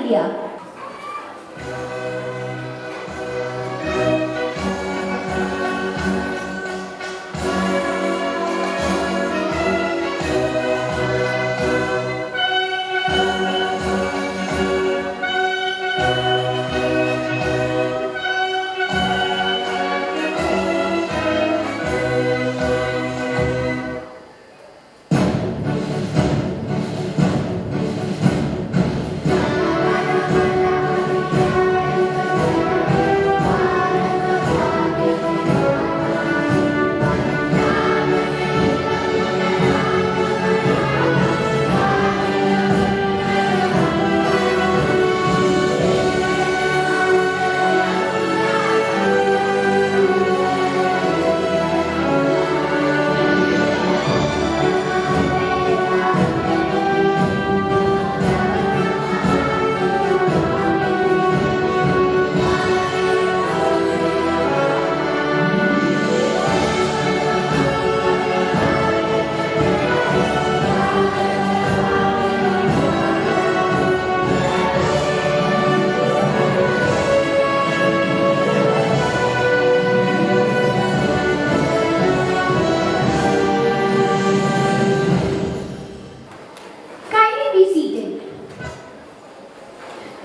India. Kindly be seated.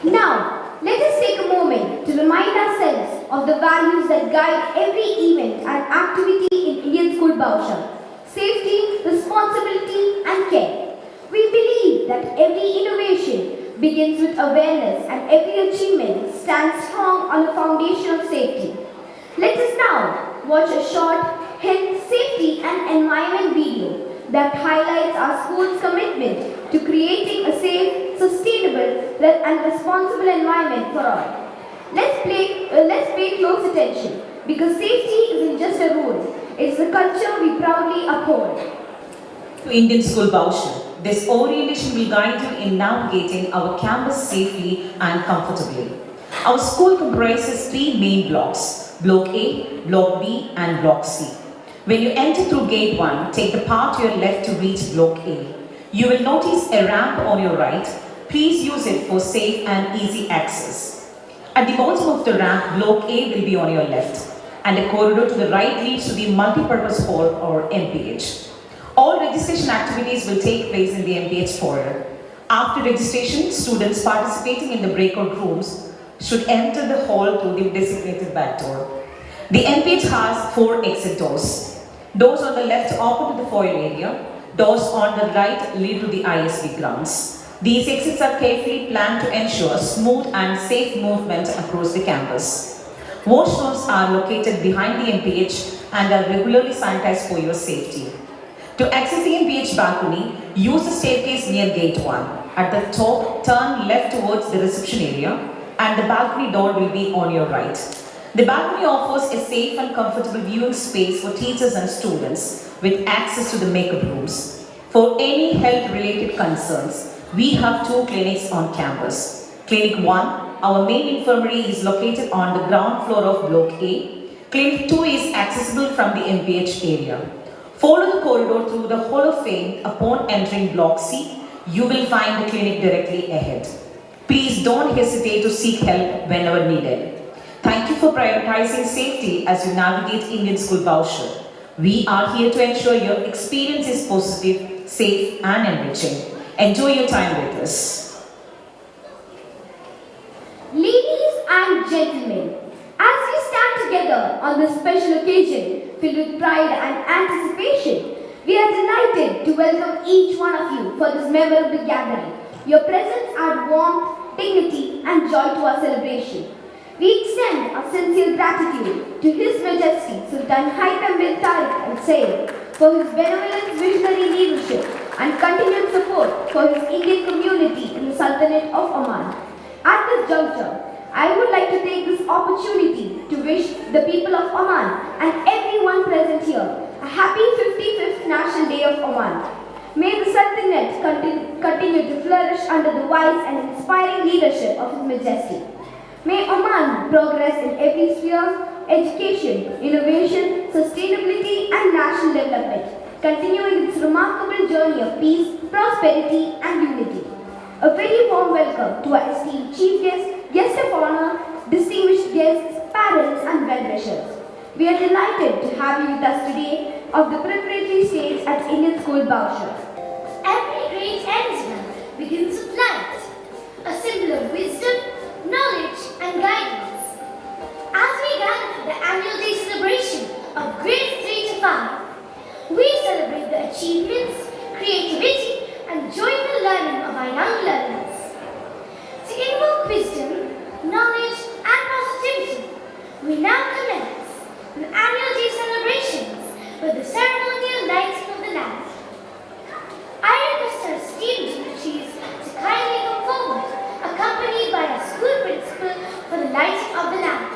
Now, let us take a moment to remind ourselves of the values that guide every event and activity in Indian School Bousher: safety, responsibility, and care. We believe that every innovation begins with awareness and every achievement stands strong on a foundation of safety. Let us now watch a short health, safety, and environment video that highlights our school's commitment to creating a safe, sustainable, and responsible environment for all. Let's pay close attention because safety isn't just a rule, it's the culture we proudly uphold. To Indian School Bousher, this orientation will guide you in navigating our campus safely and comfortably. Our school comprises three main blocks: Block A, Block B, and Block C. When you enter through Gate 1, take the path to your left to reach Block A. You will notice a ramp on your right. Please use it for safe and easy access. At the bottom of the ramp, Block A will be on your left, and a corridor to the right leads to the multipurpose hall or MPH. All registration activities will take place in the MPH corridor. After registration, students participating in the breakout rooms should enter the hall through the designated back door. The MPH has 4 exit doors. Doors on the left open to the foyer area. Doors on the right lead to the ISB grounds. These exits are carefully planned to ensure smooth and safe movement across the campus. Washrooms are located behind the MPH and are regularly sanitized for your safety. To access the MPH balcony, use the staircase near Gate 1. At the top, turn left towards the reception area, and the balcony door will be on your right. The balcony offers a safe and comfortable viewing space for teachers and students with access to the makeup rooms. For any health-related concerns, we have 2 clinics on campus. Clinic 1, our main infirmary, is located on the ground floor of Block A. Clinic 2 is accessible from the MPH area. Follow the corridor through the Hall of Fame. Upon entering Block C, you will find the clinic directly ahead. Please don't hesitate to seek help whenever needed. Thank you for prioritizing safety as you navigate Indian School Bousher. We are here to ensure your experience is positive, safe, and enriching. Enjoy your time with us. Ladies and gentlemen, as we stand together on this special occasion filled with pride and anticipation, we are delighted to welcome each one of you for this memorable gathering. Your presence adds warmth, dignity, and joy to our celebration. We extend our sincere gratitude to His Majesty Sultan Haitham bin Tariq Al Said for his benevolent visionary leadership and continued support for his Indian community in the Sultanate of Oman. At this juncture, I would like to take this opportunity to wish the people of Oman and everyone present here a happy 55th National Day of Oman. May the Sultanate continue to flourish under the wise and inspiring leadership of His Majesty. May Oman progress in every sphere: education, innovation, sustainability, and national development, continuing its remarkable journey of peace, prosperity, and unity. A very warm welcome to our esteemed have you with us today of the preparatory stage at Indian School Bousher. Every great ends begins with light, a symbol of wisdom, knowledge, and guidance. As we gather for the annual day celebration of grades 3 to 5, we celebrate the achievements, creativity, and joyful learning of our young learners. To invoke wisdom, knowledge, and positivity, we now commence the annual day celebrations with the ceremonial lighting of the lamp. I request our esteemed dignitaries to kindly come forward, accompanied by our school principal for the lighting of the lamp.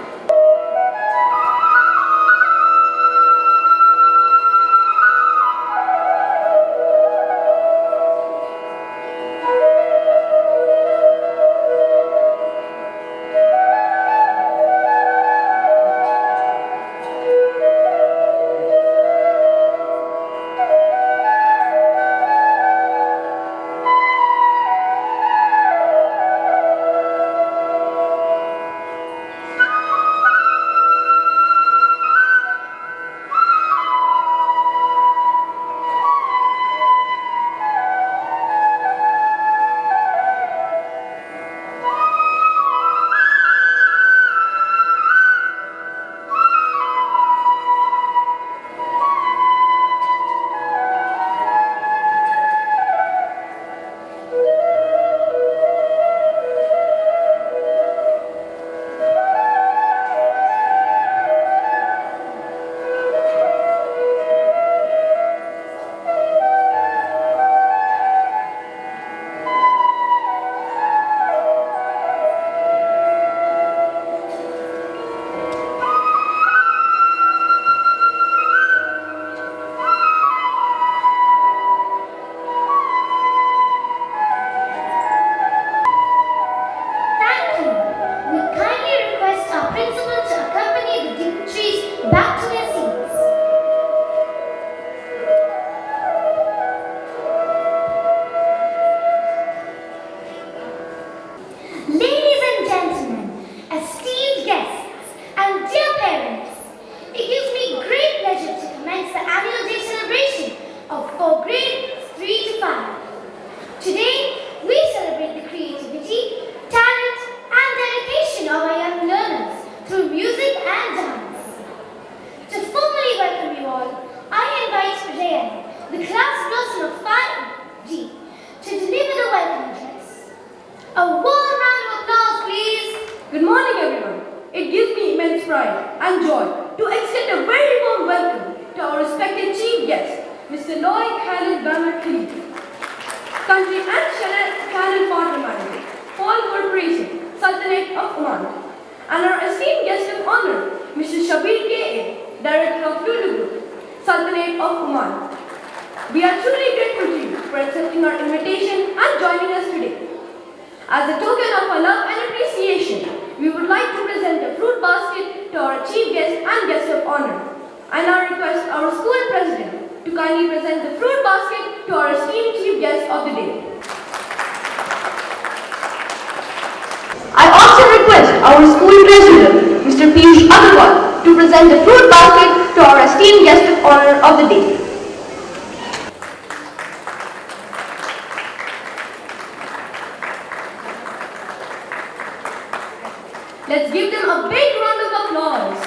Back to their seats. Ladies and gentlemen, esteemed guests, and dear parents, it gives me great pleasure to commence the annual day celebration for grades 3 to 5. Today, we celebrate the creativity, talent, and dedication of our young learners through music and dance. To formally welcome you all, I invite Rayan, the class blossom of 5G, to deliver the welcome address. A warm round of applause, please. Good morning, everyone. It gives me immense pride and joy to extend a very warm welcome to our respected chief guest, Mr. Lloyd Khalid Bamakli, Country and Channel Partner Manager, Paul Corporation, Sultanate of Oman, and our esteemed guest of honor, Mr. Shabir K.A., Director of Lulu Group, Sultanate of Oman. We are truly grateful to you for accepting our invitation and joining us today. As a token of our love and appreciation, we would like to present a fruit basket to our chief guest and guest of honor. I now request our school president to kindly present the fruit basket to our esteemed chief guest of the day. I also request our school president, Mr. Piyush Agarwal, to present the fruit basket to our esteemed guest of honor of the day. Let's give them a big round of applause.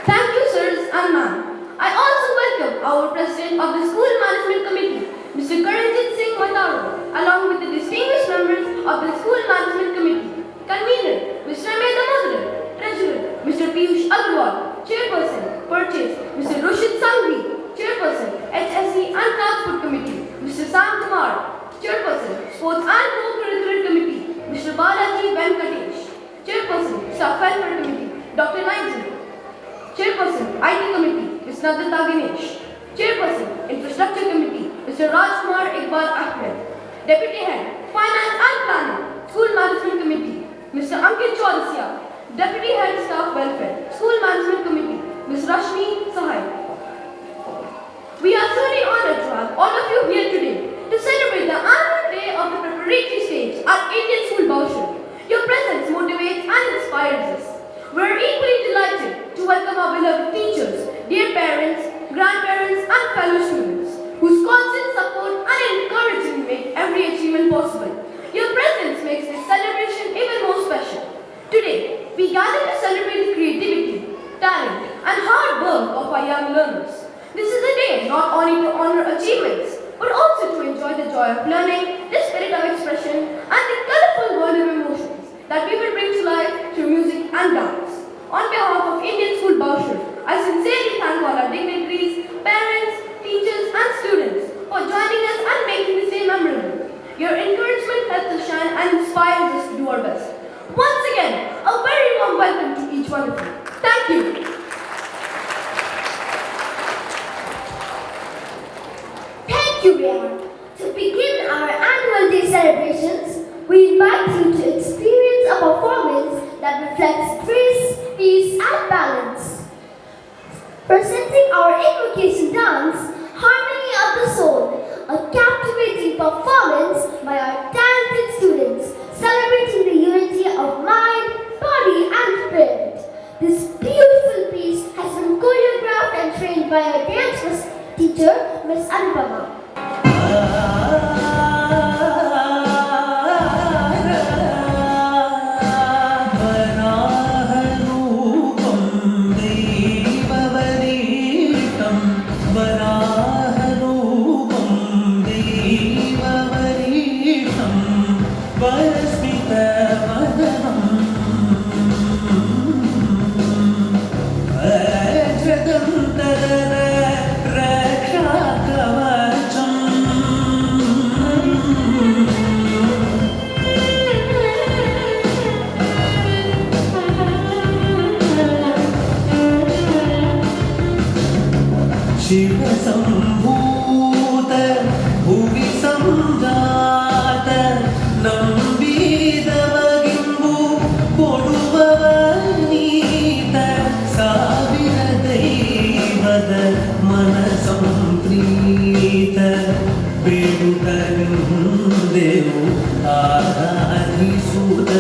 Thank you, sirs and ma'am. I also welcome our president of the School Management Committee, Mr. Karanjit Singh Mataro, along with the distinguished members of the School Management Committee. Convener, Mr. Mehta Madhur. Treasurer, Mr. Piyush Agarwal. Chairperson, Purchase, Mr. Rushid Sangvi. Chairperson, HSC and Transport Committee, Mr. Sam Kumar. Chairperson, Sports and Co-Curricular Committee, Mr. Balaji Venkatesh. Chairperson, Staff Welfare Committee, Dr. Nigel. Chairperson, IT Committee, Ms. Nandita Ganesh. Chairperson, Infrastructure Committee, Mr. Rajkumar Iqbal Ahmed. Deputy Head, Finance and Planning, School Management Committee, Mr. Ankit Chaurasia. Deputy Head, Staff Welfare, School Management Committee, Ms. Rashmi Sahai. We are truly honored to have all of you here today to celebrate the annual day of the preparatory stage at Indian School Bousher. Your presence motivates and inspires every achievement possible. Your presence makes this celebration even more special. Today, we gather to celebrate the creativity, talent, and hard work of our young learners. This is a day not only to honor achievements, but also to enjoy the joy of learning, the spirit of expression, and the colorful world of emotions that we will bring to life through music and dance. On behalf of Indian School Bousher, I sincerely thank all our dignitaries, parents, teachers, and students for joining us and making this day memorable. Your encouragement helps us shine and inspires us to do our best. Once again, a very warm welcome to each one of you. Thank you. Thank you, Rihan. To begin our annual day celebrations, we invite you to experience a performance that reflects grace, peace, and balance. Presenting our invocation dance, Harmony of the Soul, a captivating performance by our talented students, celebrating the unity of mind, body, and spirit. This beautiful piece has been choreographed and trained by our dance teacher, Miss Anupama. Shiv संभूत भुवि संजात नंबिदवगिंबु कोडुवनीत ಸಾವಿರ ದೈವದ ಮನ Samprita ಬೇಡುತ್ತಲಿಂದೆವು ಆರಾಧಿಸುತ್ತ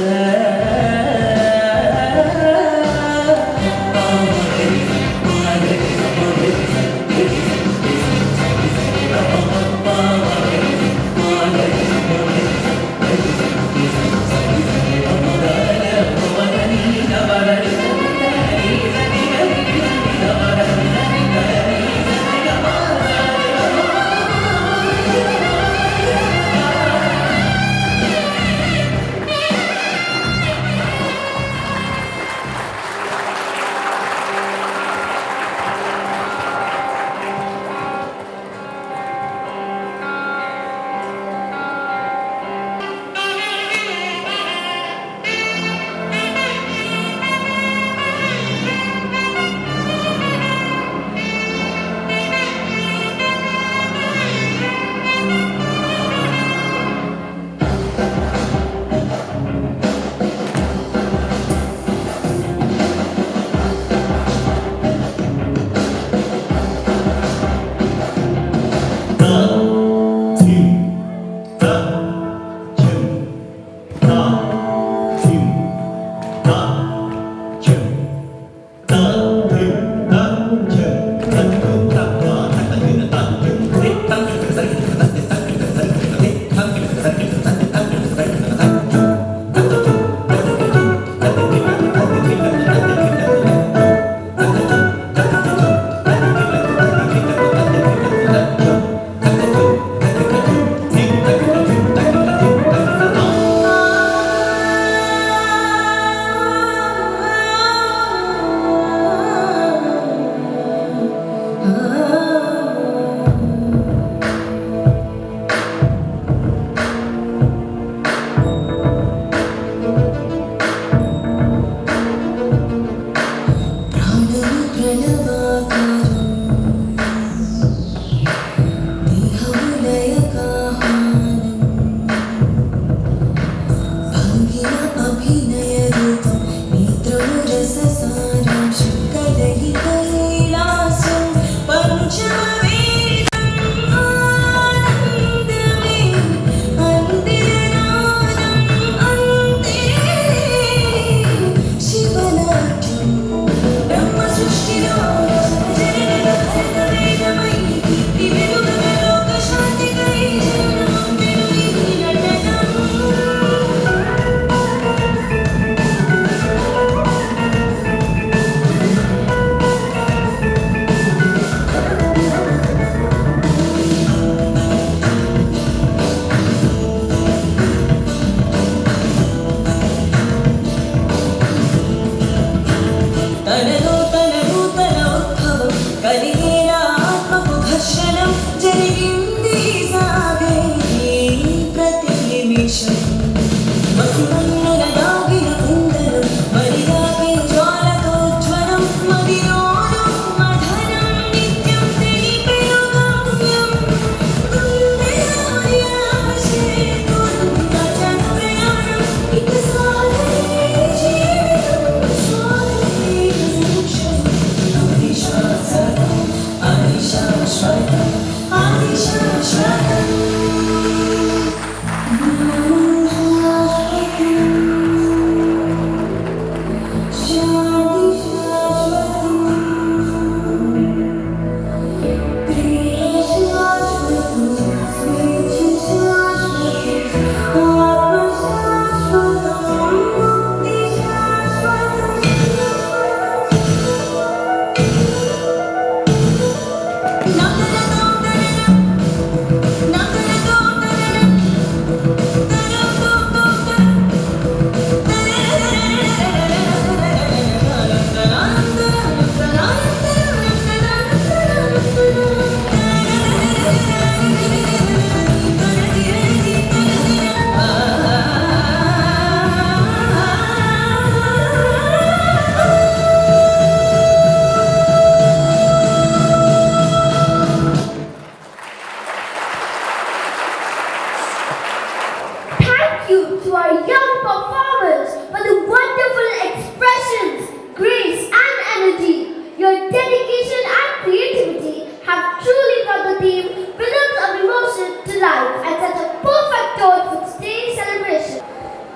to our young performers for the wonderful expressions, grace and energy. Your dedication and creativity have truly brought the theme Rhythms of Emotion to life at such a perfect tone for today's celebration.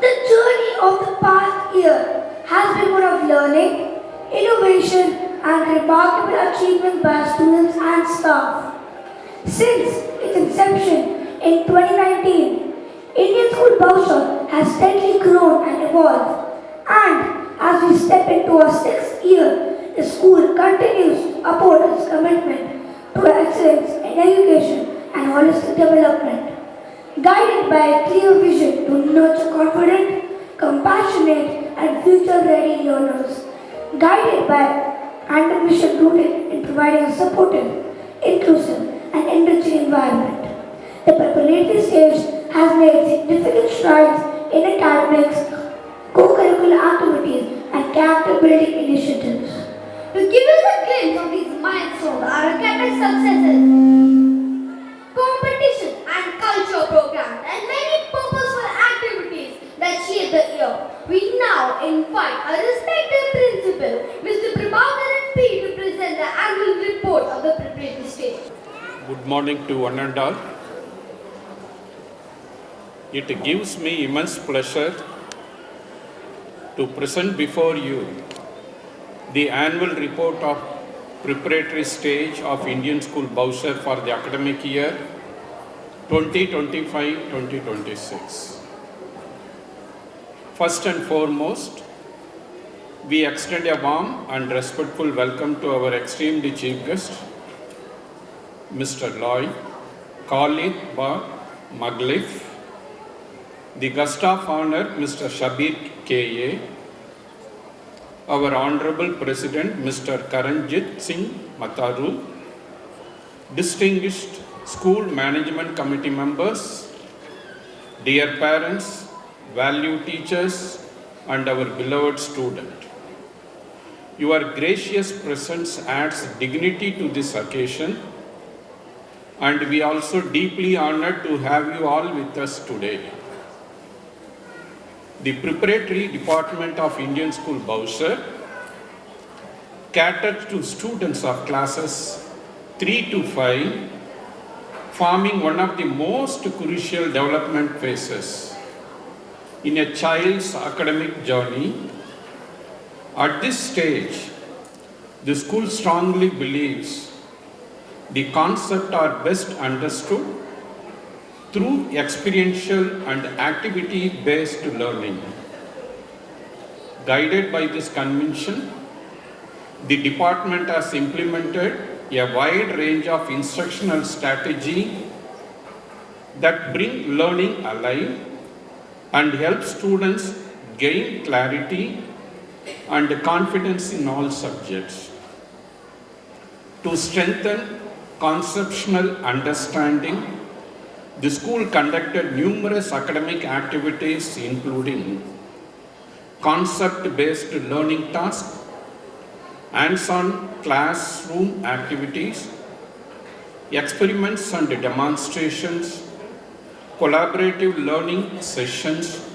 The journey of the past year has been one of learning, innovation and remarkable achievements by students and staff. Since its inception in 2019, Indian School Bousher has steadily grown and evolved. And as we step into our sixth year, the school continues to uphold its commitment to excellence in education and holistic development, guided by a clear vision to nurture confident, compassionate, and future-ready learners, guided by and a mission rooted in providing a supportive, inclusive, and enriching environment. The preparatory stage has made significant strides in academics, co-curricular activities, and character-building initiatives. To give us a glimpse of these milestones, our academic successes, competition and culture programs, and many purposeful activities that shape the year, we now invite our respected principal, Mr. Prabhakaran P. to present the annual report of the preparatory stage. Good morning to one and all. It gives me immense pleasure to present before you the annual report of preparatory stage of Indian School Bousher for the academic year 2025-2026. First and foremost, we extend a warm and respectful welcome to our esteemed chief guest, Mr. Loy Khalid Ba Maglif, the guest of honor, Mr. Shabir K.A., our Honorable President, Mr. Karanjit Singh Mataru, distinguished school management committee members, dear parents, valued teachers, and our beloved student. Your gracious presence adds dignity to this occasion, and we are also deeply honored to have you all with us today. The Preparatory Department of Indian School Bousher caters to students of classes 3 to 5, forming one of the most crucial development phases in a child's academic journey. At this stage, the school strongly believes the concepts are best understood through experiential and activity-based learning. Guided by this conviction, the department has implemented a wide range of instructional strategies that bring learning alive and help students gain clarity and confidence in all subjects. To strengthen conceptual understanding, the school conducted numerous academic activities including concept-based learning tasks, hands-on classroom activities, experiments and demonstrations, collaborative learning sessions,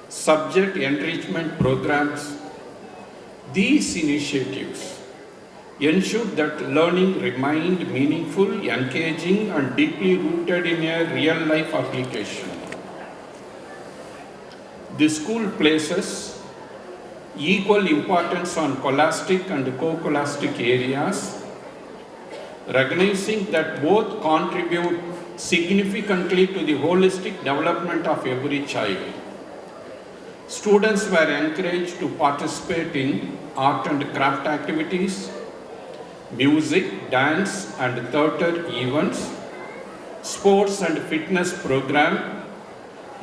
subject enrichment programs. These initiatives ensured that learning remained meaningful, engaging, and deeply rooted in a real-life application. The school places equal importance on scholastic and co-scholastic areas, recognizing that both contribute significantly to the holistic development of every child. Students were encouraged to participate in art and craft activities, music, dance and theatre events, sports and fitness program,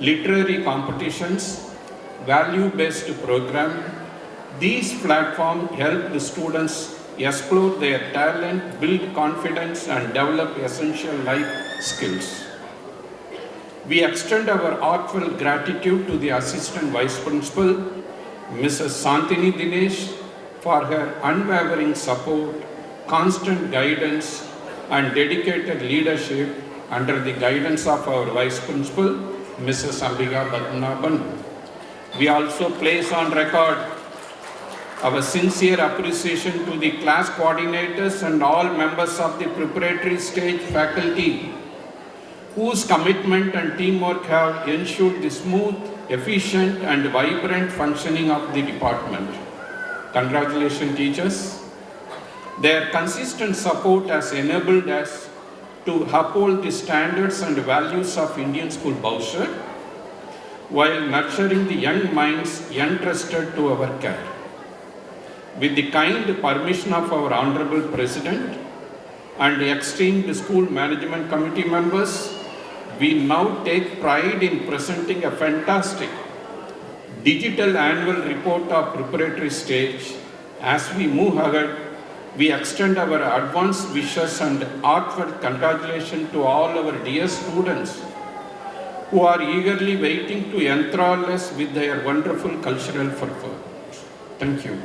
literary competitions, value-based program. These platforms help the students explore their talent, build confidence and develop essential life skills. We extend our heartfelt gratitude to the Assistant Vice Principal, Mrs. Santini Dinesh, for her unwavering support, constant guidance and dedicated leadership under the guidance of our Vice Principal, Mrs. Ambiga Padmanabhan. We also place on record our sincere appreciation to the class coordinators and all members of the preparatory stage faculty whose commitment and teamwork have ensured the smooth, efficient and vibrant functioning of the department. Congratulations, teachers. Their consistent support has enabled us to uphold the standards and values of Indian School Bousher while nurturing the young minds entrusted to our care. With the kind permission of our Honorable President and esteemed school management committee members, we now take pride in presenting a fantastic digital annual report of preparatory stage. As we move ahead, we extend our advanced wishes and heartfelt congratulations to all our dear students who are eagerly waiting to enthrall us with their wonderful cultural fervor. Thank you.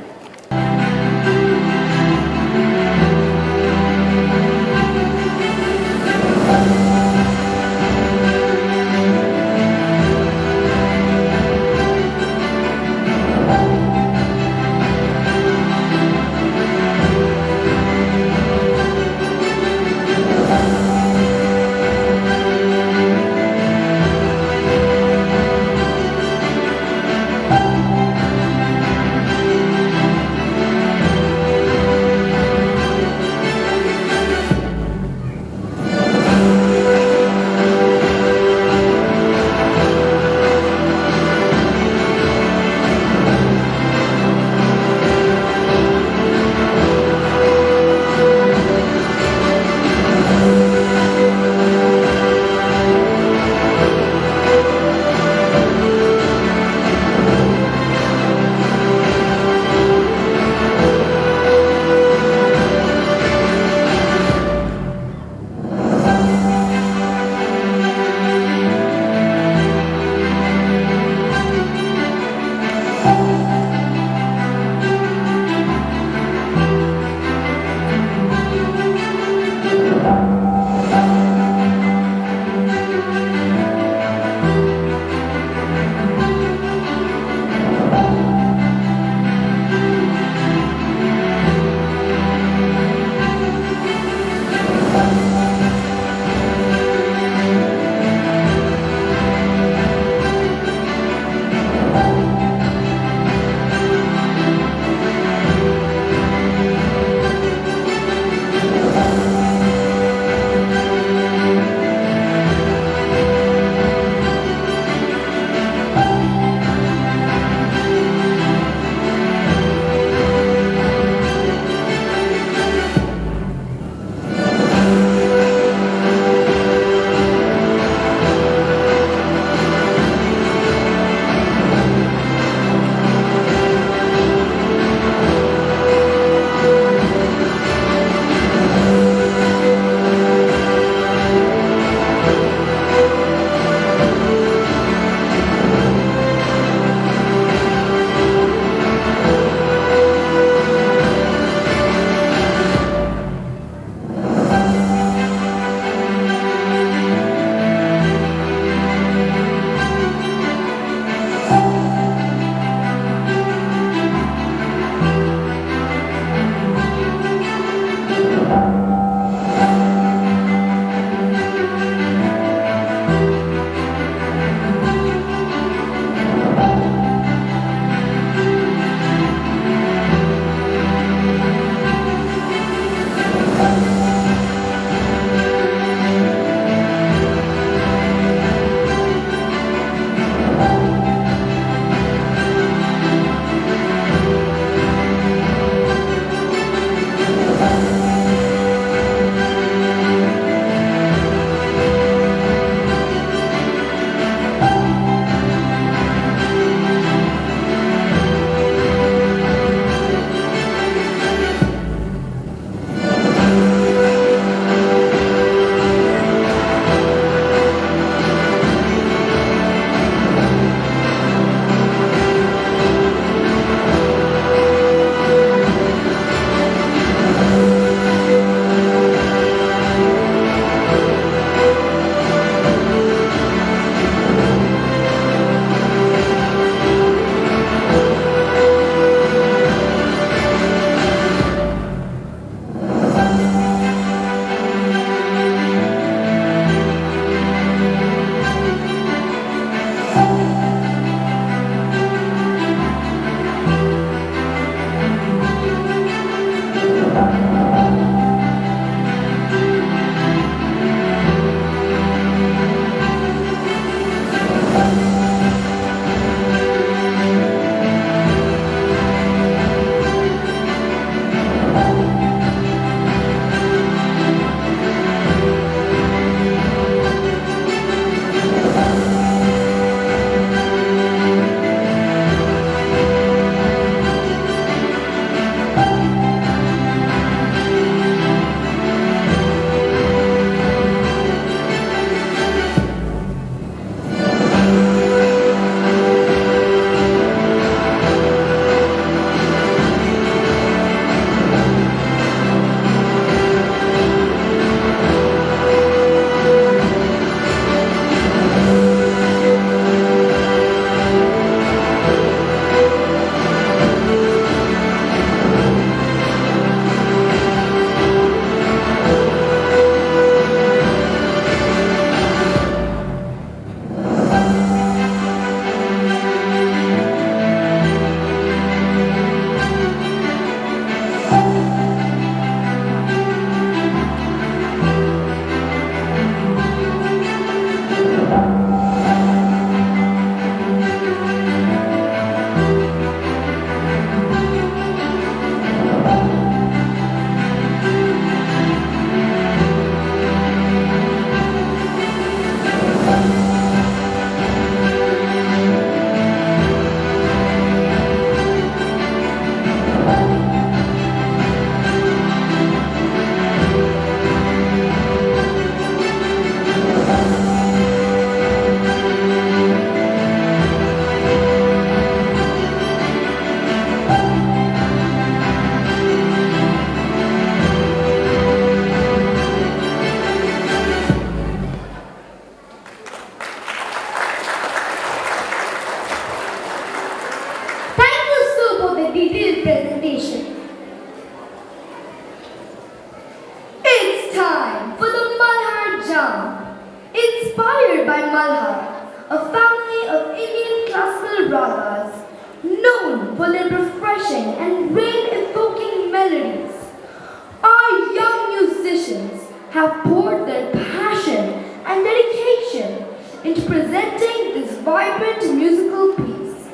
have poured their passion and dedication into presenting this vibrant musical piece.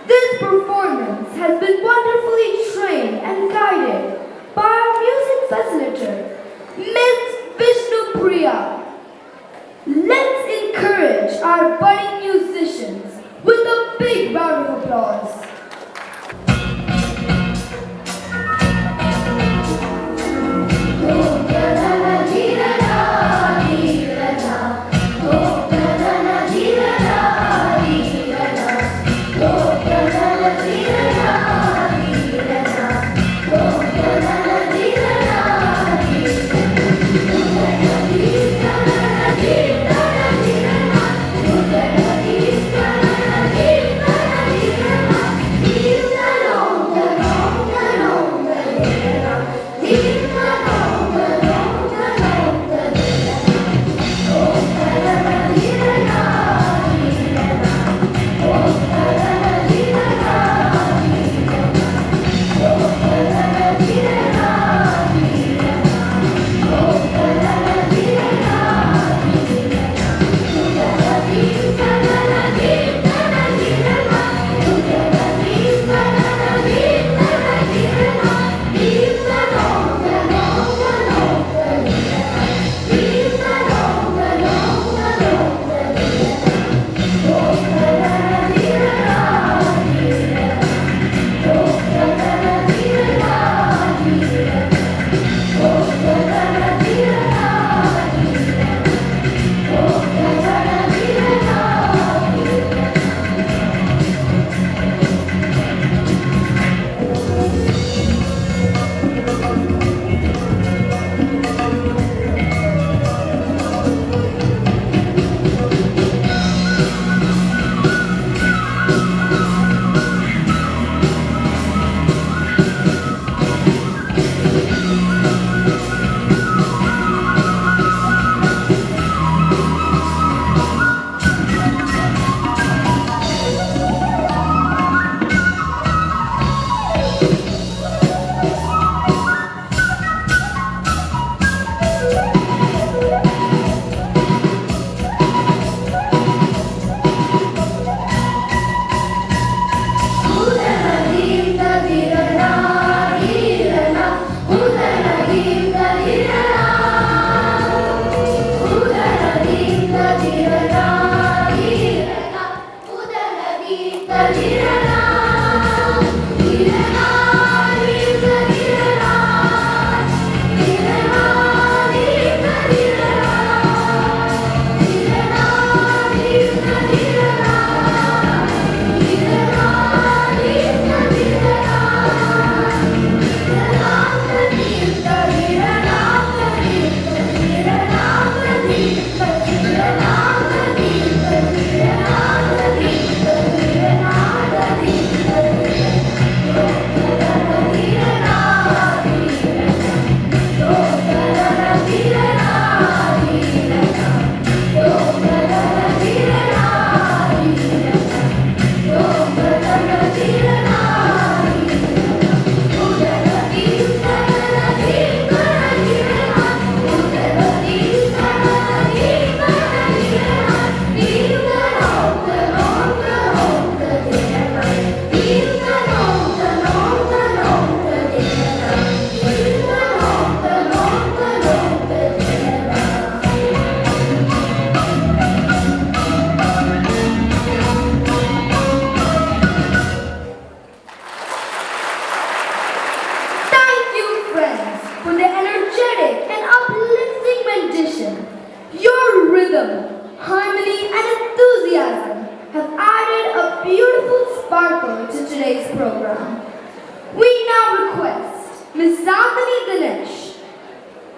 This performance has been wonderfully trained and guided by our music facilitator, Ms. Vishnu Priya. Let's encourage our budding musicians with a big round of applause.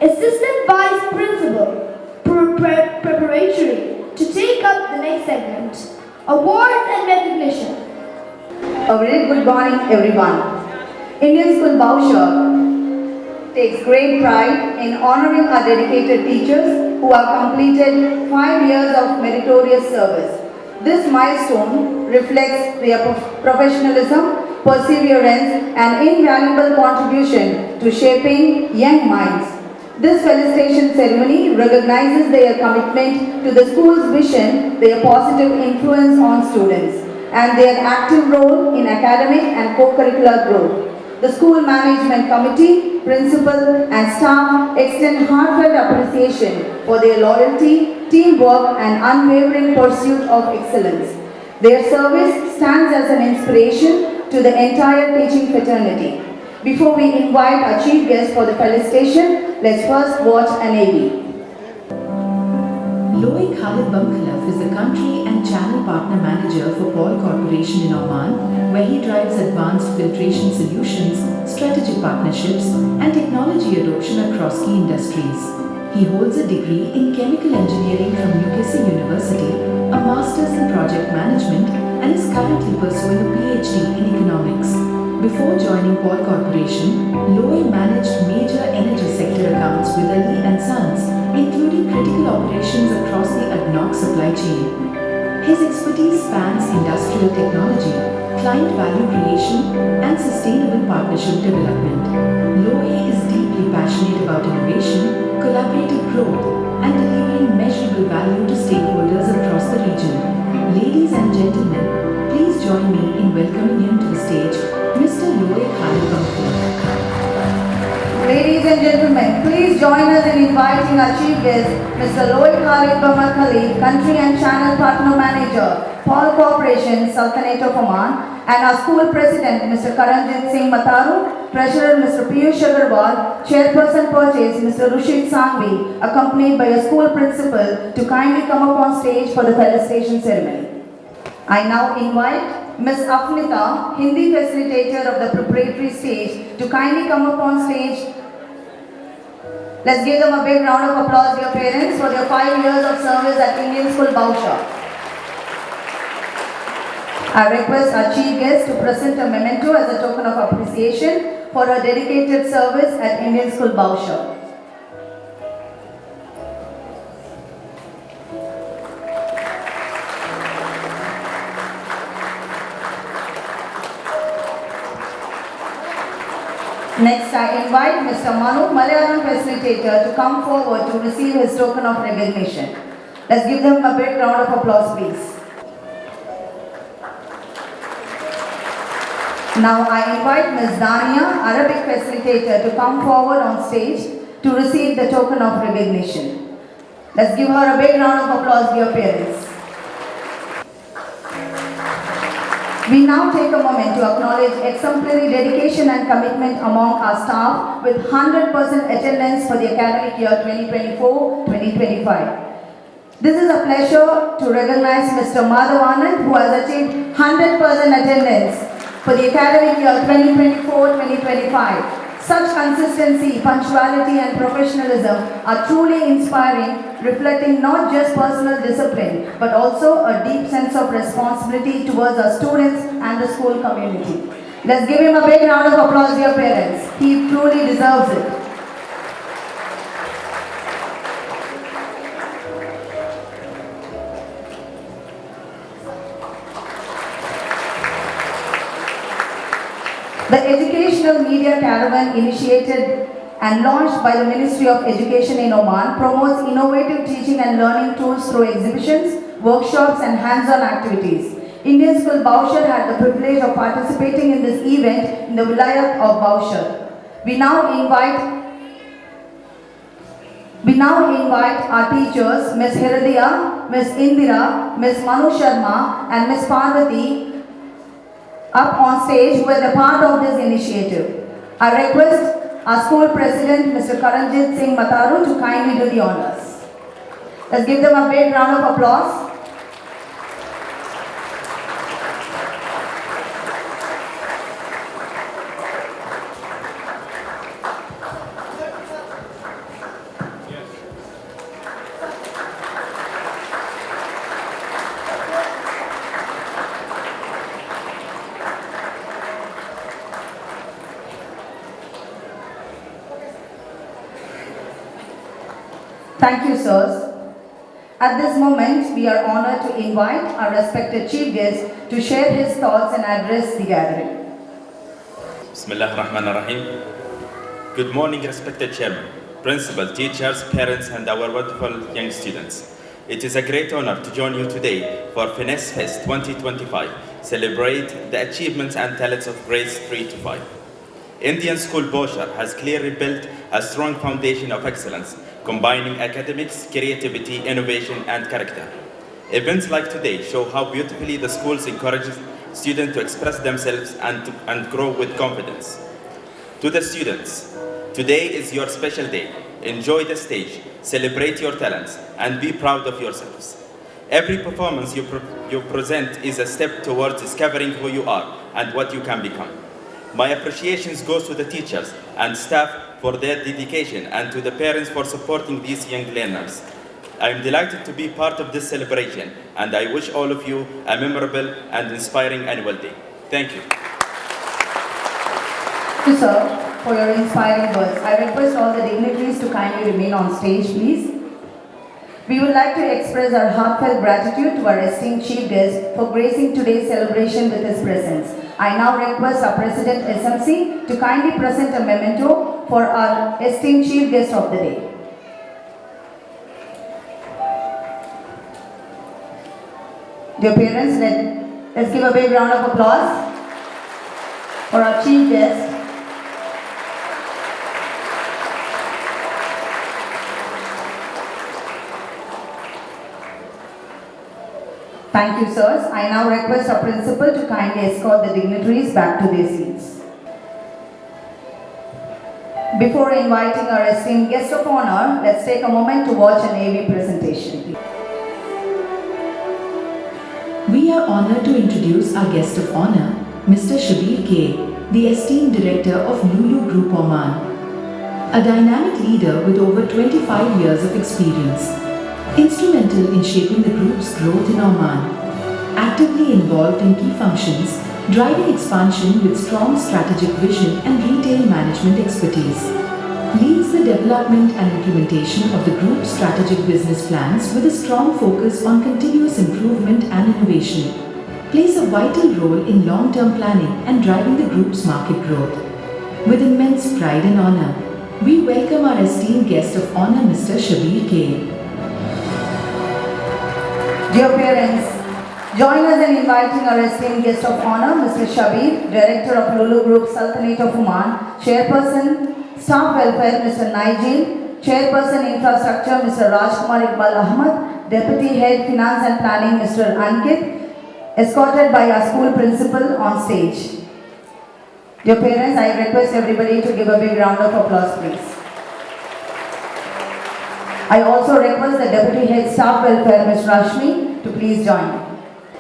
Assistant Vice Principal, Preparatory, to take up the next segment, Awards and Recognition. A very good morning, everyone. Indian School Bousher takes great pride in honoring our dedicated teachers who have completed 5 years of meritorious service. This milestone reflects their professionalism, perseverance, and invaluable contribution to shaping young minds. This felicitation ceremony recognizes their commitment to the school's vision, their positive influence on students, and their active role in academic and co-curricular growth. The school management committee, principal and staff extend heartfelt appreciation for their loyalty, teamwork and unwavering pursuit of excellence. Their service stands as an inspiration to the entire teaching fraternity. Before we invite our chief guest for the felicitation, let's first watch an AV. Loic Khalid Bamkhalaf is the country and channel partner manager for Paul Corporation in Oman, where he drives advanced filtration solutions, strategic partnerships, and technology adoption across key industries. He holds a degree in chemical engineering from Newcastle University, a master's in project management, and is currently pursuing a PhD in economics. Before joining Paul Corporation, Loy managed major energy sector accounts with Ali and Sons, including critical operations across the ADNOC supply chain. His expertise spans industrial technology, client value creation, and sustainable partnership development. Loy is deeply passionate about innovation, collaborative growth, and delivering measurable value to stakeholders across the region. Ladies and gentlemen, please join me in welcoming him to the stage, Mr. Loic Khalid Bamkhalaf. Ladies and gentlemen, please join us in inviting our chief guest, Mr. Loic Khalid Bamkhalaf, Country and Channel Partner Manager, Paul Corporation, Sultanate of Oman, and our school president, Mr. Karanjit Singh Mataru, Treasurer, Mr. Piyush Agarwal, Chairperson Purchase, Mr. Rushid Sangvi, accompanied by a school principal to kindly come up on stage for the felicitation ceremony. I now invite Ms. Afnita, Hindi facilitator of the preparatory stage, to kindly come up on stage. Let's give them a big round of applause, dear parents, for their 5 years of service at Indian School Bousher. I request our chief guest to present a memento as a token of appreciation for her dedicated service at Indian School Bousher. Next, I invite Mr. Manu, Malayalam facilitator, to come forward to receive his token of recognition. Let's give them a big round of applause, please. Now, I invite Ms. Dania, Arabic facilitator, to come forward on stage to receive the token of recognition. Let's give her a big round of applause, dear parents. We now take a moment to acknowledge exemplary dedication and commitment among our staff with 100% attendance for the academic year 2024-2025. This is a pleasure to recognize Mr. Madhavanand, who has achieved 100% attendance for the academic year 2024-2025. Such consistency, punctuality and professionalism are truly inspiring, reflecting not just personal discipline, but also a deep sense of responsibility towards our students and the school community. Let's give him a big round of applause, dear parents. He truly deserves it. The Educational Media Caravan, initiated and launched by the Ministry of Education in Oman, promotes innovative teaching and learning tools through exhibitions, workshops and hands-on activities. Indian School Bousher had the privilege of participating in this event in the Vilayat of Bousher. We now invite our teachers, Ms. Hiradiya, Ms. Indira, Ms. Manu Sharma and Ms. Parvati up on stage who were the part of this initiative. I request our school president, Mr. Karanjit Singh Mataru, to kindly do the honors. Let's give them a big round of applause. Thank you, sirs. At this moment, we are honored to invite our respected chief guest to share his thoughts and address the gathering. Bismillah ar-Rahman ar-Rahim. Good morning, respected chairman, principal, teachers, parents, and our wonderful young students. It is a great honor to join you today for Finesse Fest 2025, celebrate the achievements and talents of grades 3 to 5. Indian School Bousher has clearly built a strong foundation of excellence, combining academics, creativity, innovation, and character. Events like today show how beautifully the schools encourages students to express themselves and grow with confidence. To the students, today is your special day. Enjoy the stage, celebrate your talents, and be proud of yourselves. Every performance you present is a step towards discovering who you are and what you can become. My appreciations goes to the teachers and staff for their dedication and to the parents for supporting these young learners. I am delighted to be part of this celebration, and I wish all of you a memorable and inspiring annual day. Thank you. Thank you, sir, for your inspiring words. I request all the dignitaries to kindly remain on stage, please. We would like to express our heartfelt gratitude to our esteemed chief guest for gracing today's celebration with his presence. I now request our President SMC to kindly present a memento for our esteemed chief guest of the day. Dear parents, let's give a big round of applause for our chief guest. Thank you, sirs. I now request our principal to kindly escort the dignitaries back to their seats. Before inviting our esteemed guest of honor, let's take a moment to watch an AV presentation. We are honored to introduce our guest of honor, Mr. Shabir K, the esteemed director of Lulu Group Oman, a dynamic leader with over 25 years of experience. Instrumental in shaping the group's growth in Oman, actively involved in key functions, driving expansion with strong strategic vision and retail management expertise. Leads the development and implementation of the group's strategic business plans with a strong focus on continuous improvement and innovation. Plays a vital role in long-term planning and driving the group's market growth. With immense pride and honor, we welcome our esteemed guest of honor, Mr. Shabir K. Dear parents, join us in inviting our esteemed guest of honor, Mr. Shabir, Director of Lulu Group Sultanate of Oman, Chairperson, Staff Welfare, Mr. Nigel, Chairperson Infrastructure, Mr. Rajkumar Iqbal Ahmad, Deputy Head Finance and Planning, Mr. Ankit, escorted by our school principal on stage. Dear parents, I request everybody to give a big round of applause, please. I also request the Deputy Head Staff Welfare, Ms. Rashmi, to please join.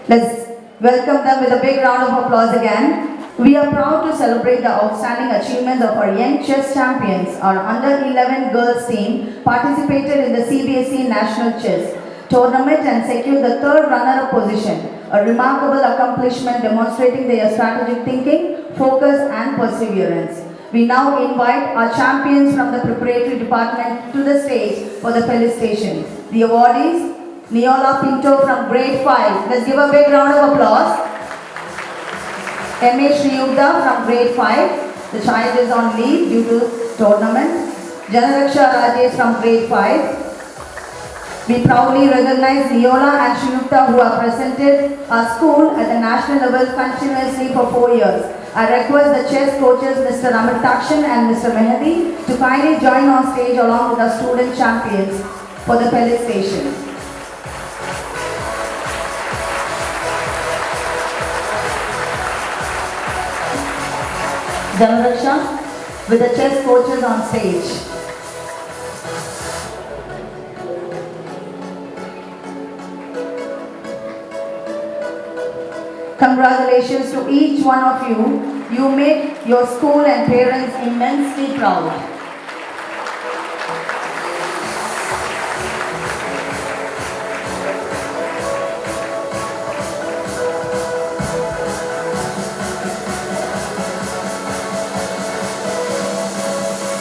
Let's welcome them with a big round of applause again. We are proud to celebrate the outstanding achievements of our young chess champions. Our under-11 girls team participated in the CBSE National Chess Tournament and secured the third runner-up position, a remarkable accomplishment demonstrating their strategic thinking, focus and perseverance. We now invite our champions from the preparatory department to the stage for the felicitation. The awardees, Neola Pinto from grade 5. Let's give a big round of applause. M.A. Shriyuddha from grade 5. The child is on leave due to tournament. Janaraksha Rajesh from grade 5. We proudly recognize Neola and Shriyuddha who have presented our school at the national level continuously for 4 years. I request the chess coaches Mr. Amit Takshan and Mr. Mehdi to kindly join on stage along with our student champions for the felicitation. Janaraksha with the chess coaches on stage. Congratulations to each one of you. You made your school and parents immensely proud.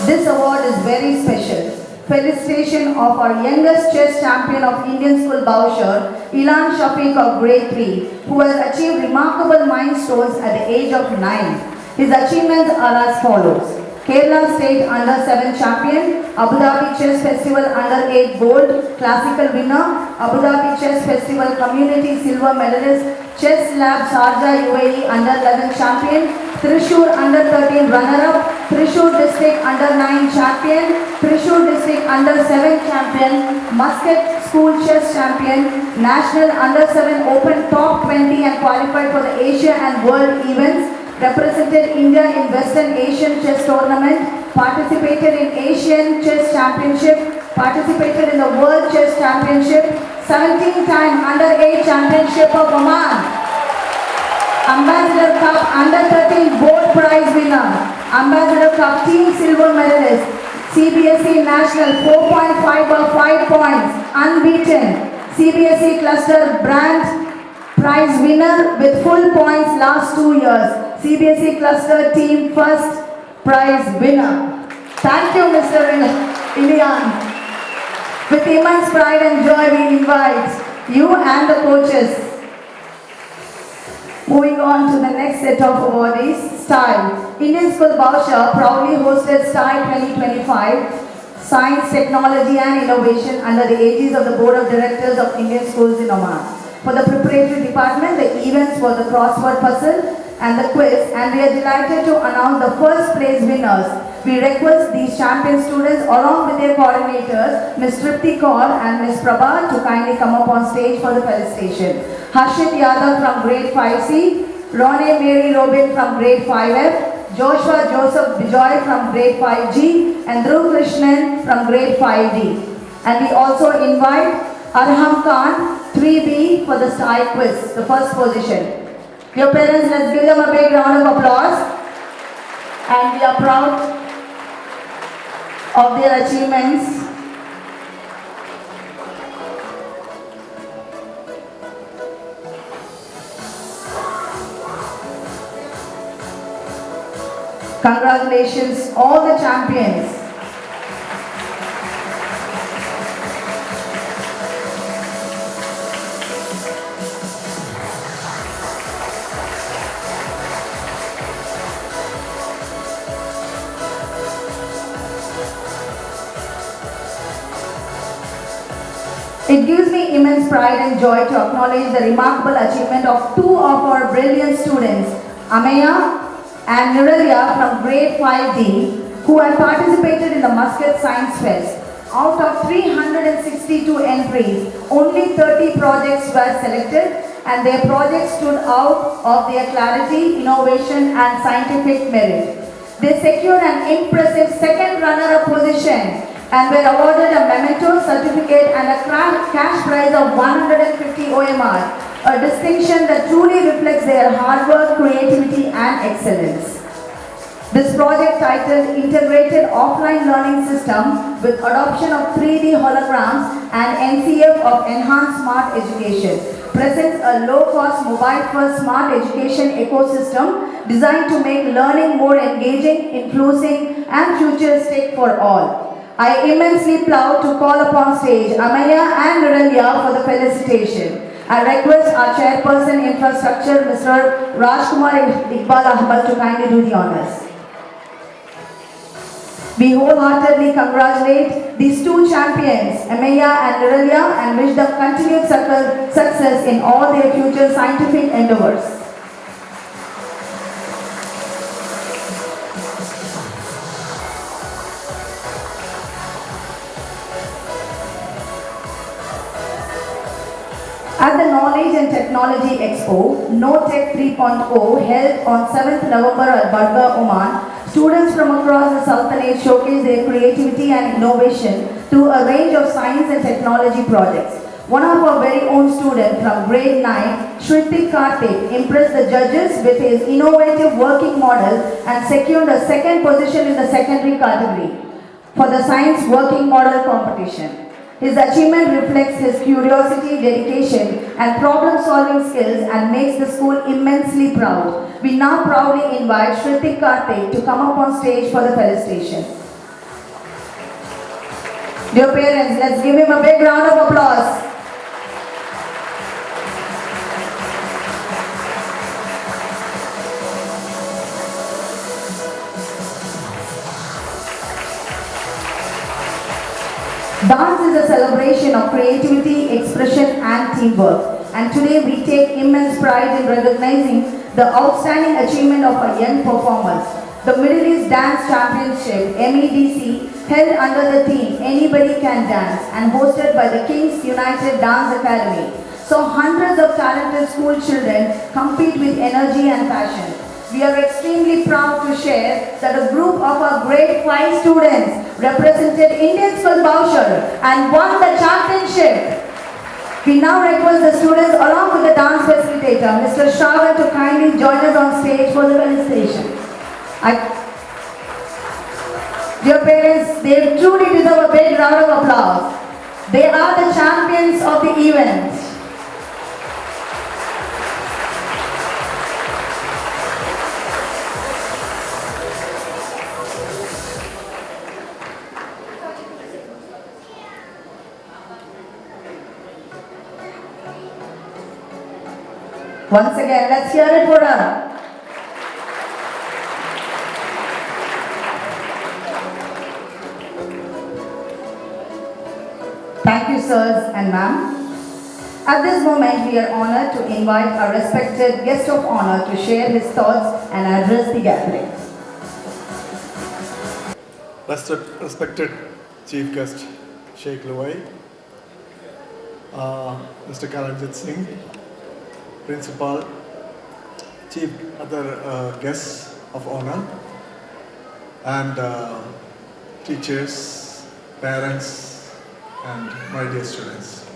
This award is very special. Felicitation of our youngest chess champion of Indian School Bousher, Ilan Shafiq of grade 3, who has achieved remarkable milestones at the age of 9. His achievements are as follows. Kerala State Under 7 Champion, Abu Dhabi Chess Festival Under 8 Gold Classical winner, Abu Dhabi Chess Festival Community Silver Medalist, Chess Lab Sharjah UAE Under 11 Champion, Thrissur Under 13 Runner-up, Thrissur District Under 9 Champion, Thrissur District Under 7 Champion, Muscat School Chess Champion, National Under 7 Open Top 20 and qualified for the Asia and World events, represented India in Western Asian Chess Tournament, participated in Asian Chess Championship, participated in the World Chess Championship, 17-time Under 8 Championship of Oman, Ambassador Cup Under 13 Board Prize winner, Ambassador Cup Team Silver Medalist, CBSE National 4.5 or 5 points, unbeaten, CBSE Cluster Brand Prize winner with full points last 2 years. CBSE Cluster Team First Prize winner. Thank you, Mr. Ilian. With immense pride and joy, we invite you and the coaches. Moving on to the next set of awardees, Style. Indian School Bousher proudly hosted Style 2025, Science, Technology and Innovation under the aegis of the Board of Directors of Indian Schools in Oman. For the preparatory department, the events were the crossword puzzle and the quiz, and we are delighted to announce the first place winners. We request these champion students along with their coordinators, Ms. Tripti Kaur and Ms. Prabha, to kindly come up on stage for the felicitation. Harshit Yadav from grade 5C, Rone Mary Robin from grade 5F, Joshua Joseph Bijoy from grade 5G, and Dhruv Krishnan from grade 5D. And we also invite Arham Khan, 3B, for the style quiz, the first position. Dear parents, let's give them a big round of applause. And we are proud of their achievements. Congratulations, all the champions. It gives me immense pride and joy to acknowledge the remarkable achievement of two of our brilliant students, Ameya and Niralya from grade 5D, who had participated in the Muscat Science Fest. Out of 362 entries, only 30 projects were selected, and their projects stood out of their clarity, innovation and scientific merit. They secured an impressive second runner-up position and were awarded a memento, certificate and a cash prize of 150 OMR, a distinction that truly reflects their hard work, creativity and excellence. This project, titled Integrated Offline Learning System with Adoption of 3D Holograms and NCF of Enhanced Smart Education, presents a low-cost mobile-first smart education ecosystem designed to make learning more engaging, inclusive and futuristic for all. I immensely proud to call upon stage Ameya and Niralya for the felicitation. I request our chairperson infrastructure, Mr. Rajkumar Iqbal Ahmad, to kindly do the honors. We wholeheartedly congratulate these two champions, Ameya and Niralya, and wish them continued success in all their future scientific endeavors. At the Knowledge and Technology Expo, NoTech 3.0, held on 7th November at Barga, Oman, students from across the Sultanate showcased their creativity and innovation through a range of science and technology projects. One of our very own student from grade 9, Shritik Karthik, impressed the judges with his innovative working model and secured a second position in the secondary category for the science working model competition. His achievement reflects his curiosity, dedication and problem-solving skills and makes the school immensely proud. We now proudly invite Shritik Karthik to come up on stage for the felicitation. Dear parents, let's give him a big round of applause. Dance is a celebration of creativity, expression and teamwork. And today we take immense pride in recognizing the outstanding achievement of our young performers. The Middle East Dance Championship MEDC held under the theme Anybody Can Dance and hosted by the King's United Dance Academy. So hundreds of talented school children compete with energy and passion. We are extremely proud to share that a group of our grade 5 students represented Indian School Bousher and won the championship. We now request the students along with the dance facilitator, Mr. Shravan, to kindly join us on stage for the felicitation. Dear parents, they truly deserve a big round of applause. They are the champions of the event. Once again, let's hear it for her. Thank you, sirs and ma'am. At this moment, we are honored to invite our respected guest of honor to share his thoughts and address the gathering. Respected Chief Guest Sheikh Luwai, Mr. Karanjit Singh, Principal, Chief other guests of honor, and teachers, parents, and my dear students.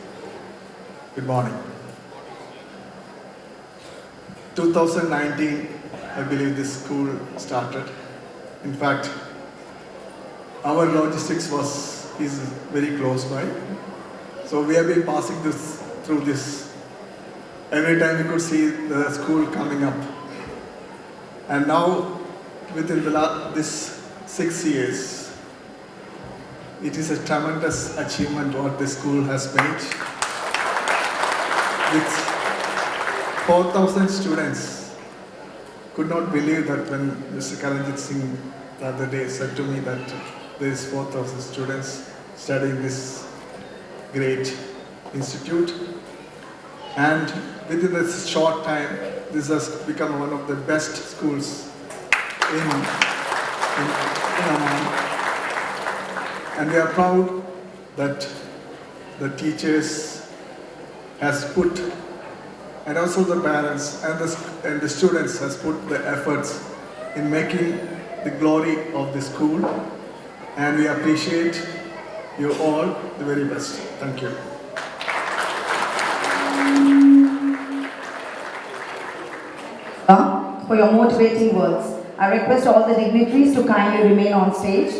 Good morning. 2019, I believe this school started. In fact, our logistics is very close by. So we have been passing through this. Every time we could see the school coming up. And now, within this 6 years, it is a tremendous achievement what the school has made. With 4,000 students, could not believe that when Mr. Karanjit Singh the other day said to me that there is 4,000 students studying this great institute. And within this short time, this has become one of the best schools in Oman. And we are proud that the teachers has put, and also the parents and the students has put the efforts in making the glory of the school. And we appreciate you all the very best. Thank you. For your motivating words. I request all the dignitaries to kindly remain on stage.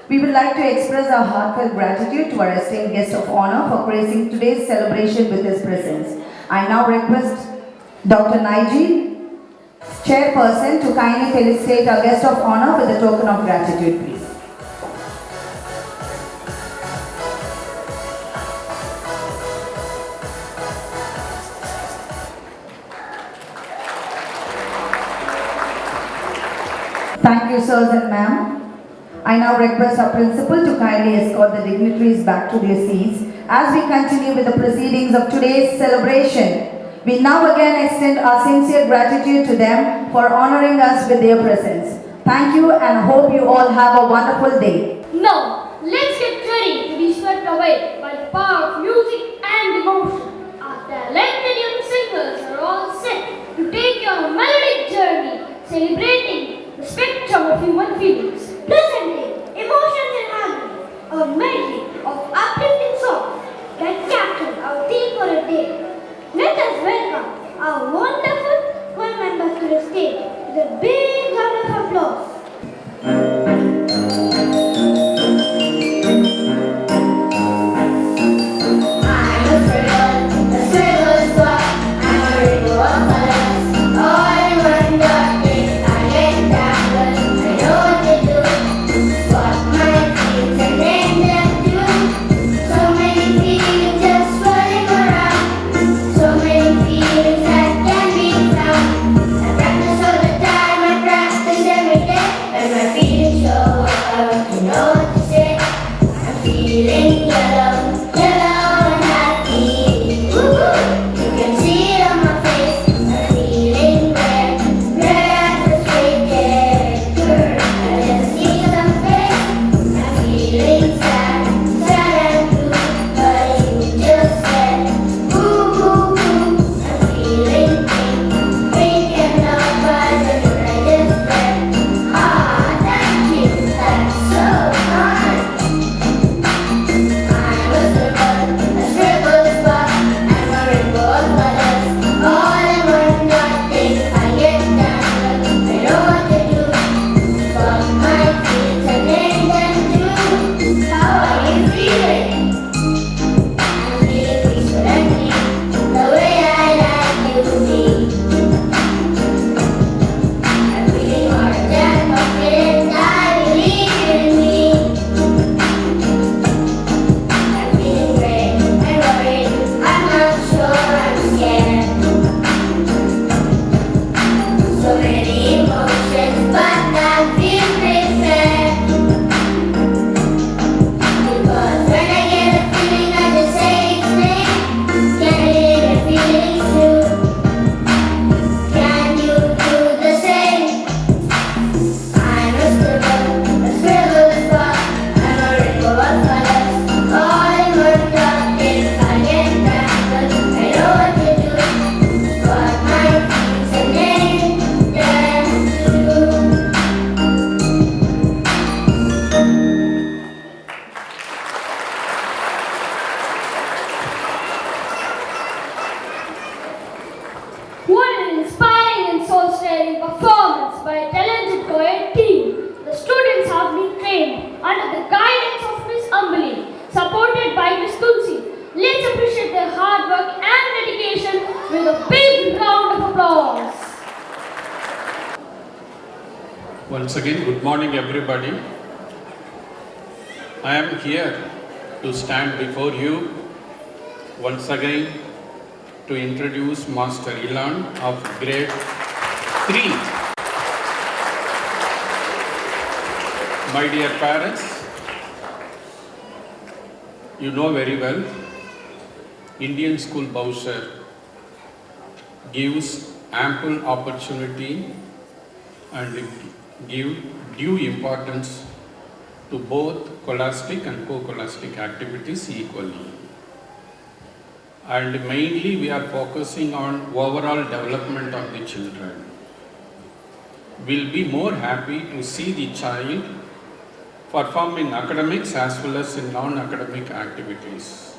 We would like to express our heartfelt gratitude to our esteemed guest of honor for gracing today's celebration with his presence. I now request Dr. Naiji, chairperson, to kindly felicitate our guest of honor with a token of gratitude, please. Thank you, sirs and ma'am. I now request our principal to kindly escort the dignitaries back to their seats as we continue with the proceedings of today's celebration. We now again extend our sincere gratitude to them for honoring us with their presence. Thank you and hope you all have a wonderful day. Now, let's get ready to be swept away by the power of music and emotion. Our talented young singers are all set to take you on a melodic journey, celebrating the spectrum of human feelings. Presenting Emotions in Harmony, a medley of uplifting songs that capture our theme for a day. Let us welcome our wonderful choir members to the stage with a big round of applause. I'm afraid under the guidance of Miss Ambali, supported by Miss Tulsi. Let's appreciate their hard work and dedication with a big round of applause. Once again, good morning everybody. I am here to stand before you once again to introduce Master Ilan of grade 3. My dear parents, you know very well, Indian school Bousher gives ample opportunity and give due importance to both scholastic and co-scholastic activities equally. And mainly we are focusing on overall development of the children. We'll be more happy to see the child perform in academics as well as in non-academic activities.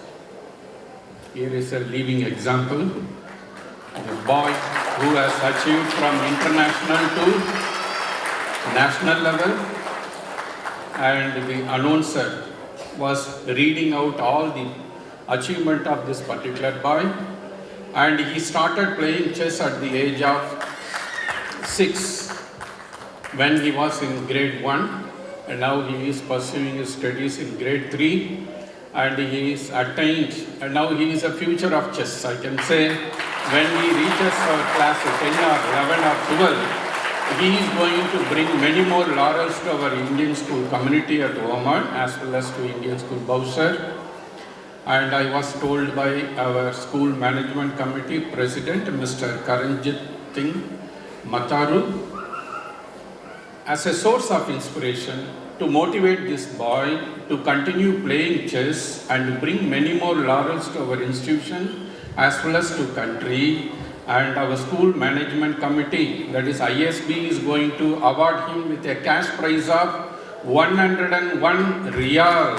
Here is a living example of a boy who has achieved from international to national level, and the announcer was reading out all the achievement of this particular boy, and he started playing chess at the age of 6 when he was in grade 1, and now he is pursuing his studies in grade 3, and he is attained, and now he is a future of chess. I can say when he reaches our class 10 or 11 or 12, he is going to bring many more laurels to our Indian school community at Oman as well as to Indian school Bousher. And I was told by our school management committee president, Mr. Karanjit Singh Mataru, as a source of inspiration to motivate this boy to continue playing chess and bring many more laurels to our institution as well as to country. And our school management committee, that is ISB, is going to award him with a cash prize of 101 riyal.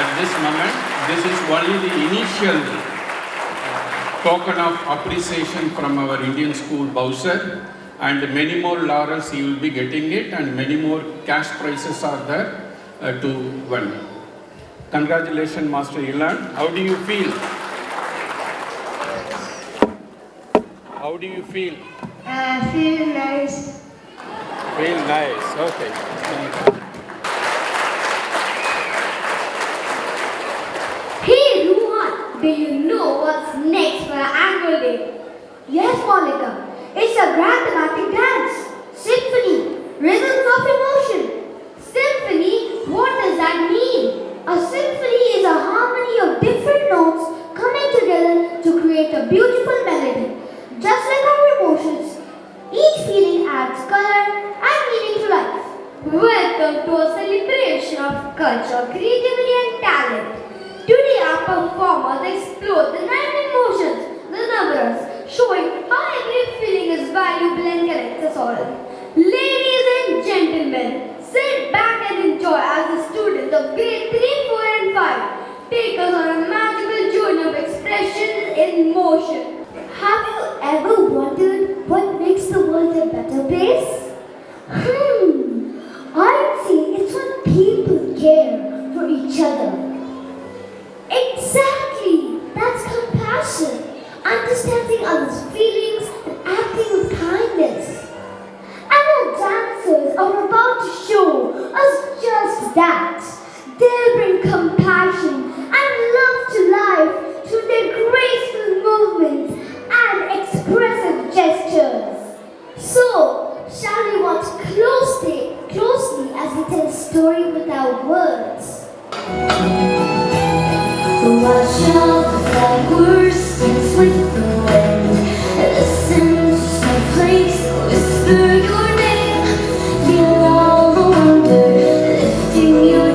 At this moment, this is only the initial token of appreciation from our Indian school Bousher, and many more laurels he will be getting it, and many more cash prizes are there to win. Congratulations, Master Ilan. How do you feel? How do you feel? Feel nice. Feel nice, okay. Hey Ruhan, do you know what's next for our annual day? Yes, Monica. It's a grand thematic dance. Symphony. Rhythms of emotion. Symphony? What does that mean? A symphony is a harmony of different notes coming together to create a beautiful melody. Just like our emotions, each feeling adds color and meaning to life. Welcome to a celebration of culture, creativity and talent. Today our performers explore the 9 emotions, the numbers, showing how every feeling is valuable and connects us all. Ladies and gentlemen, sit back and enjoy as the students of grade 3, 4 and 5 take us on a magical journey of expression in motion. Have you ever wondered what makes the world a better place? I'd say it's when people care for each other. Exactly! That's compassion, understanding others' feelings and acting with kindness. And our dancers are about to show us just that. They'll bring compassion and love to life through their graceful movements and expressive gestures. So, shall we watch closely as we tell a story without words? Watch out for flowers dance with the wind. Listen to snowflakes whisper your name. Feel all the wonder lifting your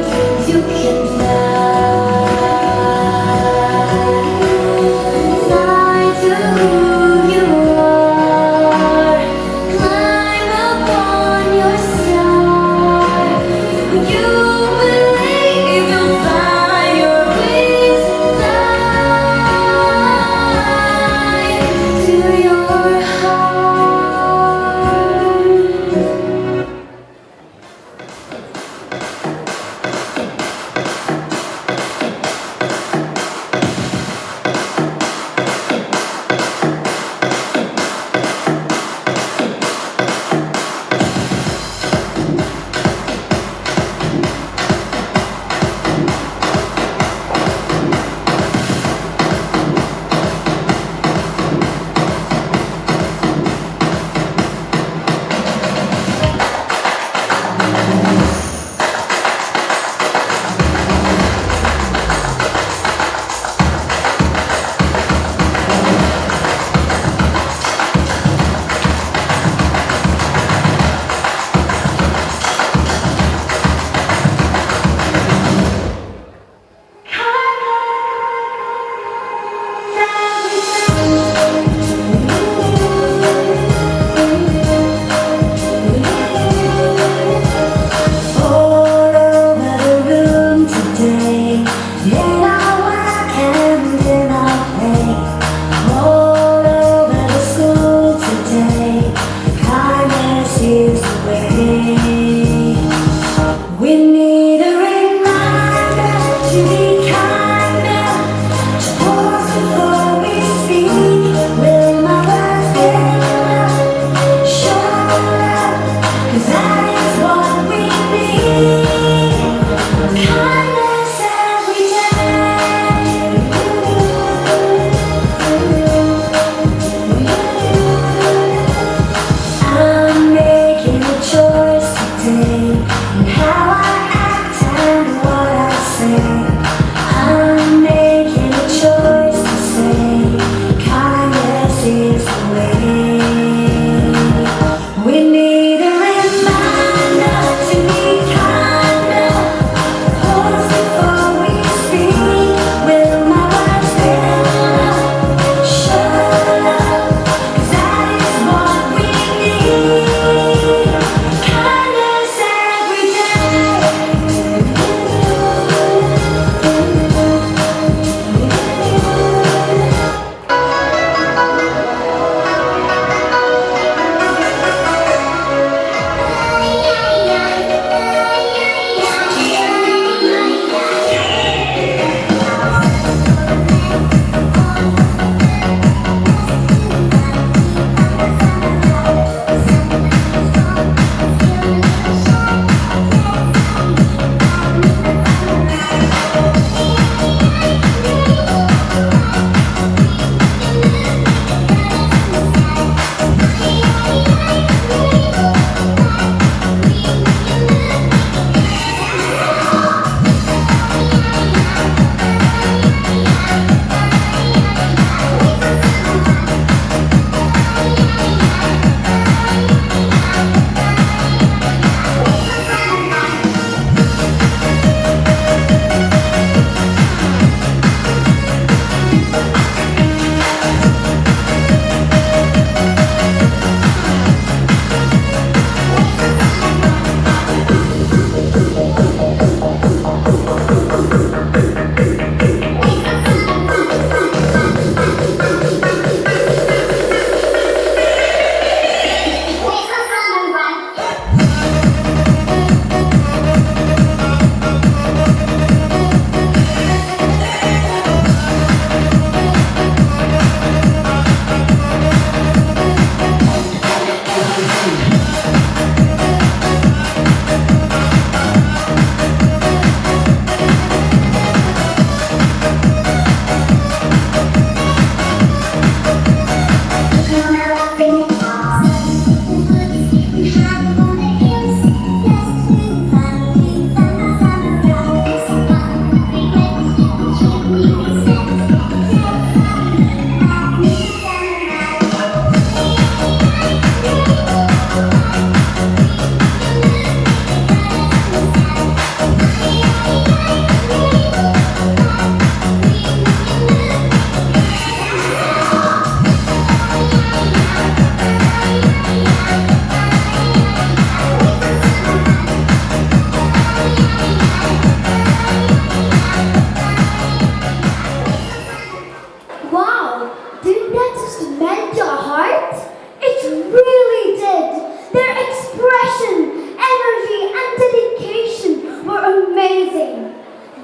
melt your heart? It really did. Their expression, energy, and dedication were amazing.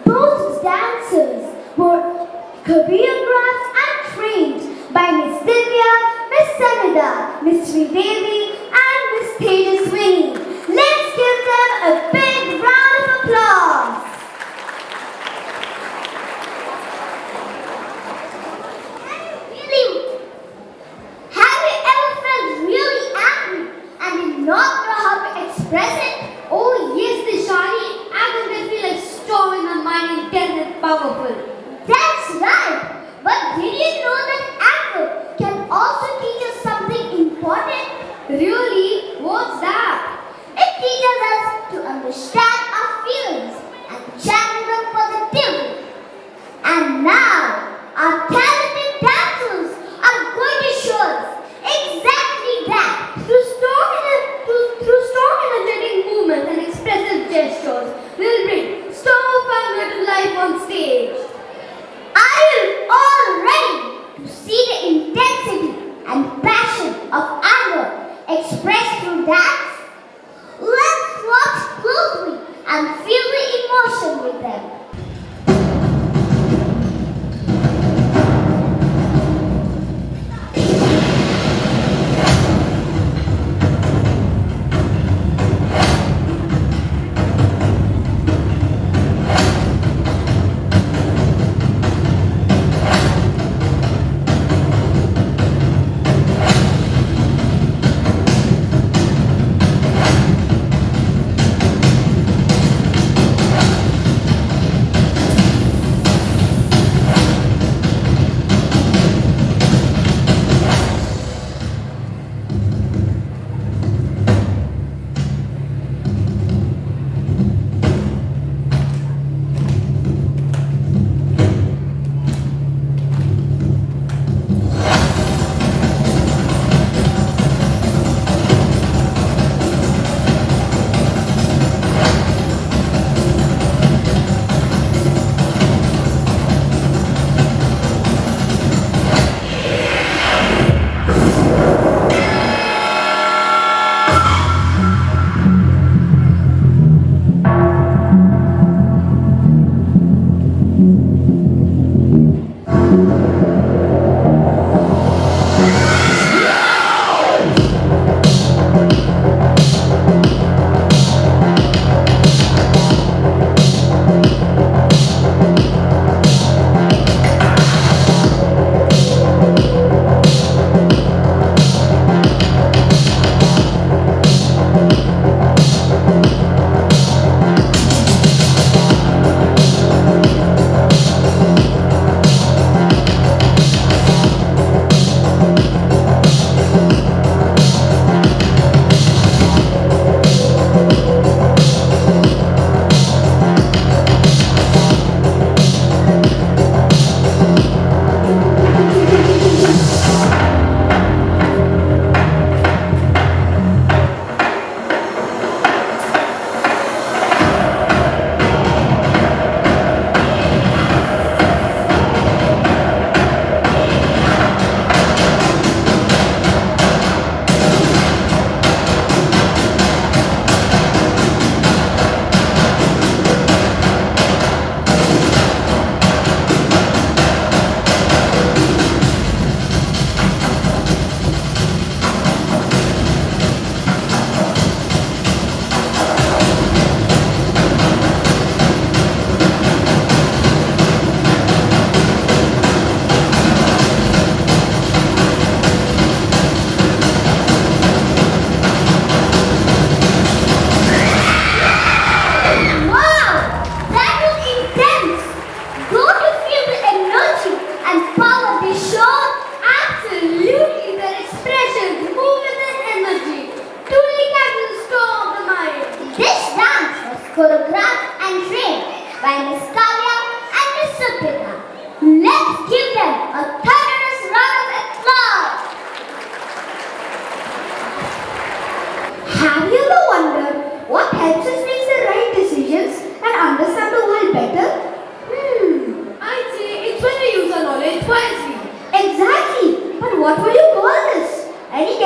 Both dancers were choreographed and trained by Miss Divya, Miss Sanida, Miss Sridevi, and Miss Tejaswini. Let's give them a big round of applause. Really, have you ever felt really angry and did not know how to express it? Oh yes, Dishani, anger can feel like storm in the mind, intense and powerful. That's right. But did you know that anger can also teach us something important?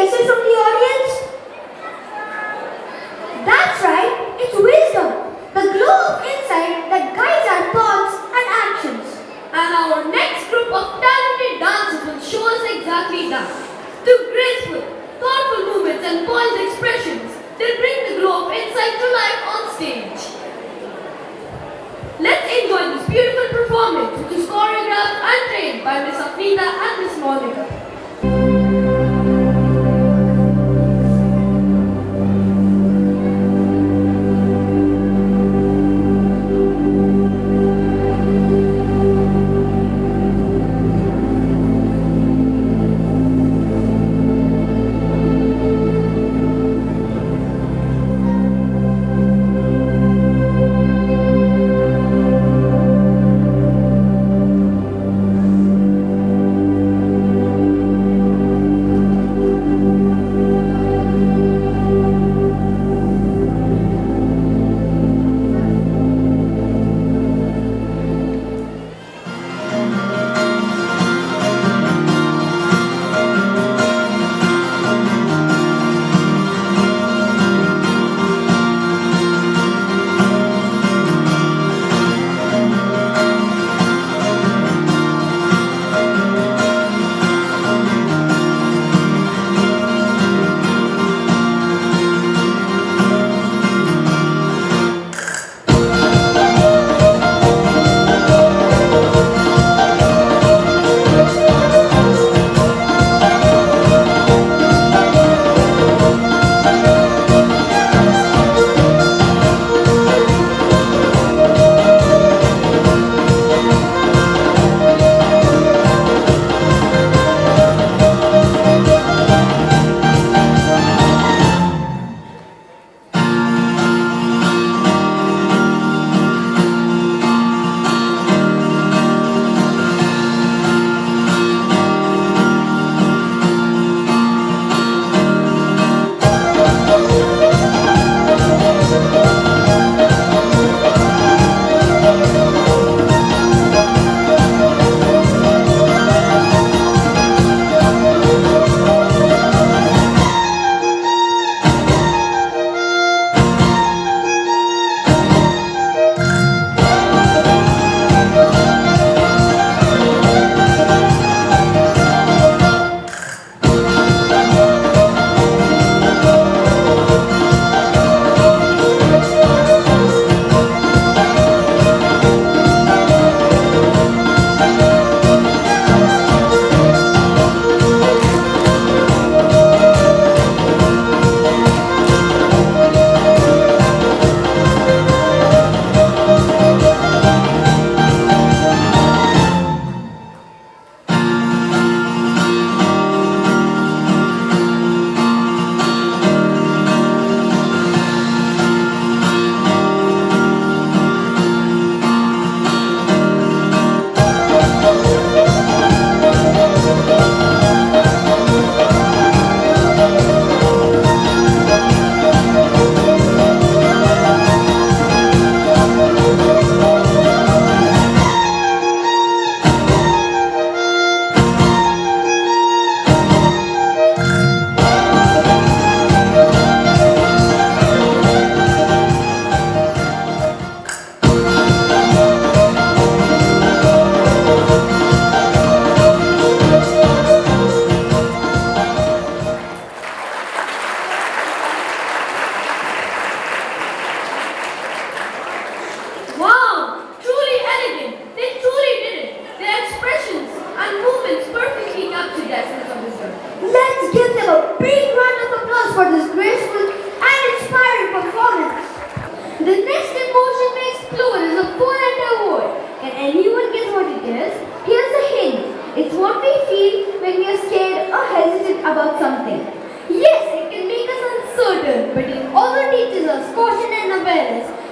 message from the audience? That's right, it's wisdom, the glow of insight that guides our thoughts and actions. And our next group of talented dancers will show us exactly that. Through graceful, thoughtful movements and poised expressions, they'll bring the glow of insight to life on stage. Let's enjoy this beautiful performance, which is choreographed and trained by Miss Afida and Miss Monica.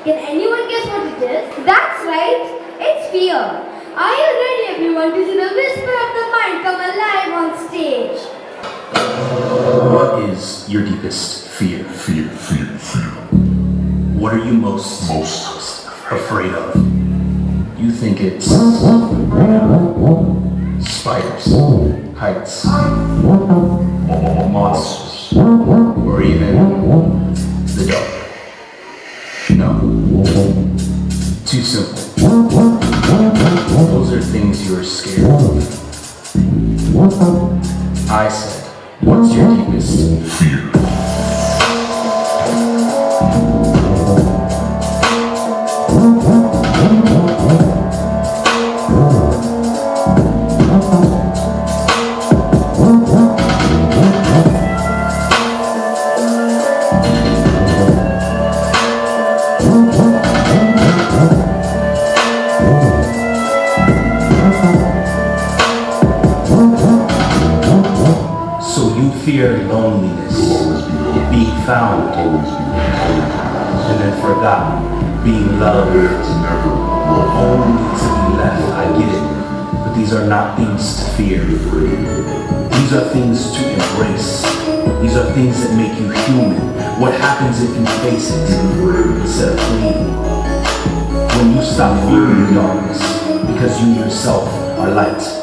Can anyone guess what it is? That's right, it's fear. Are you ready, everyone, to see the whisper of the mind come alive on stage? What is your deepest fear? Fear. What are you most afraid of? You think it's spiders, heights, monsters, or even the dark. No. Too simple. Those are things you're scared of. I said, what's your deepest fear? So you fear loneliness, being found, and then forgotten, being loved, only to be left. I get it, but these are not things to fear. These are things to embrace. These are things that make you human. What happens if you face it instead of fleeing? When you stop fearing the darkness, because you yourself are light.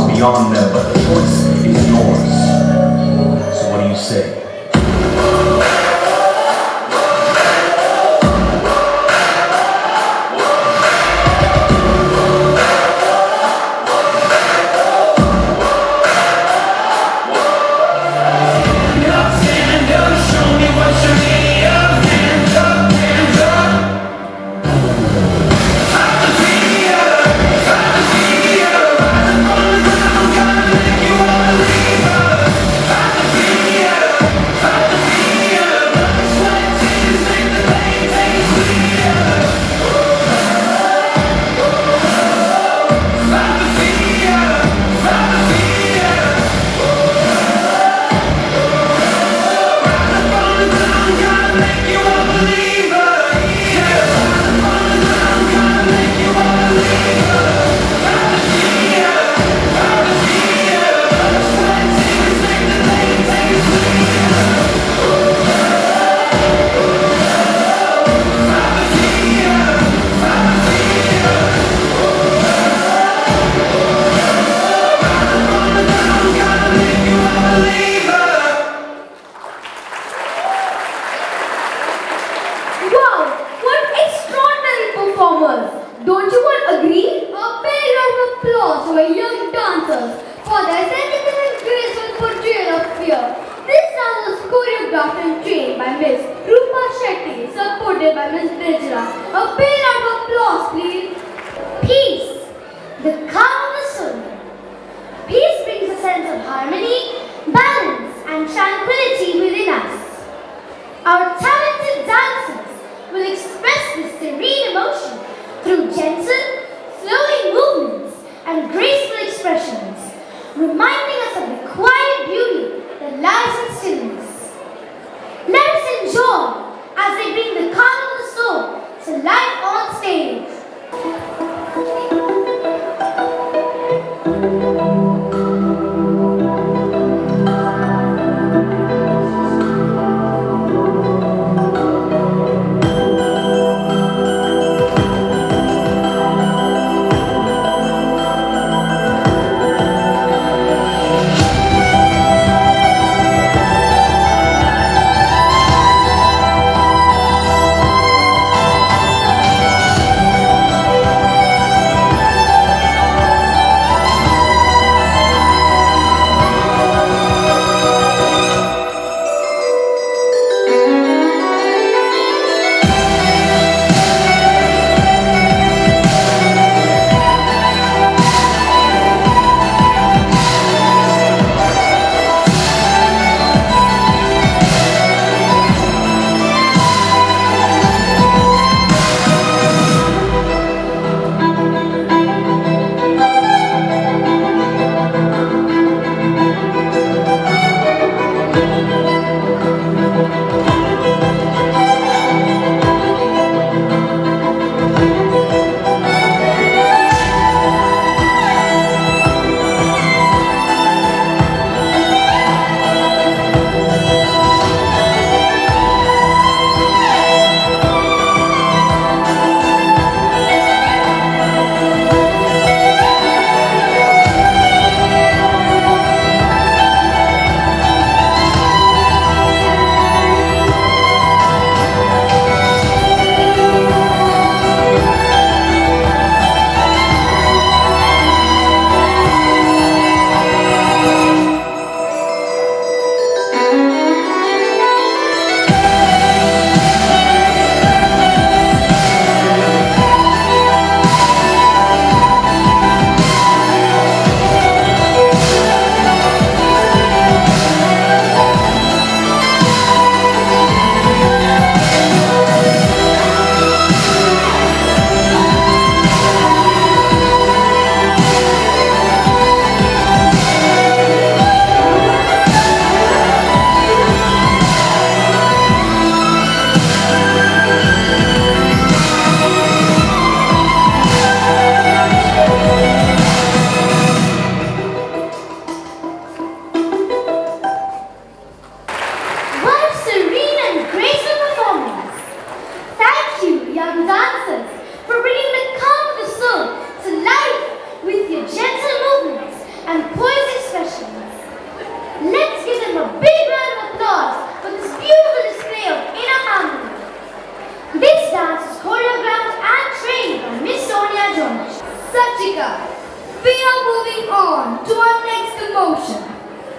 Beyond them, but the choice is yours. So what do you say? Don't you all agree? A big round of applause for young dancers for their sensitive and graceful portrayal of fear. This dance was choreographed and trained by Miss Rupa Shetty, supported by Miss Dijra. A big round of applause, please. Peace, the calm of the soul. Peace brings a sense of harmony, balance, and tranquility within us. Our talented dancers will express this serene emotion through gentle, flowing movements and graceful expressions, reminding us of the quiet beauty that lies in stillness. Let us enjoy as they bring the calm of the soul to life on stage.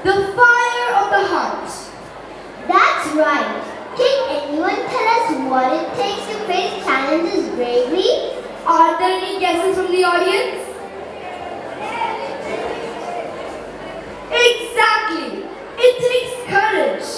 the fire of the heart. That's right. Can anyone tell us what it takes to face challenges bravely? Are there any guesses from the audience? Exactly. It takes courage.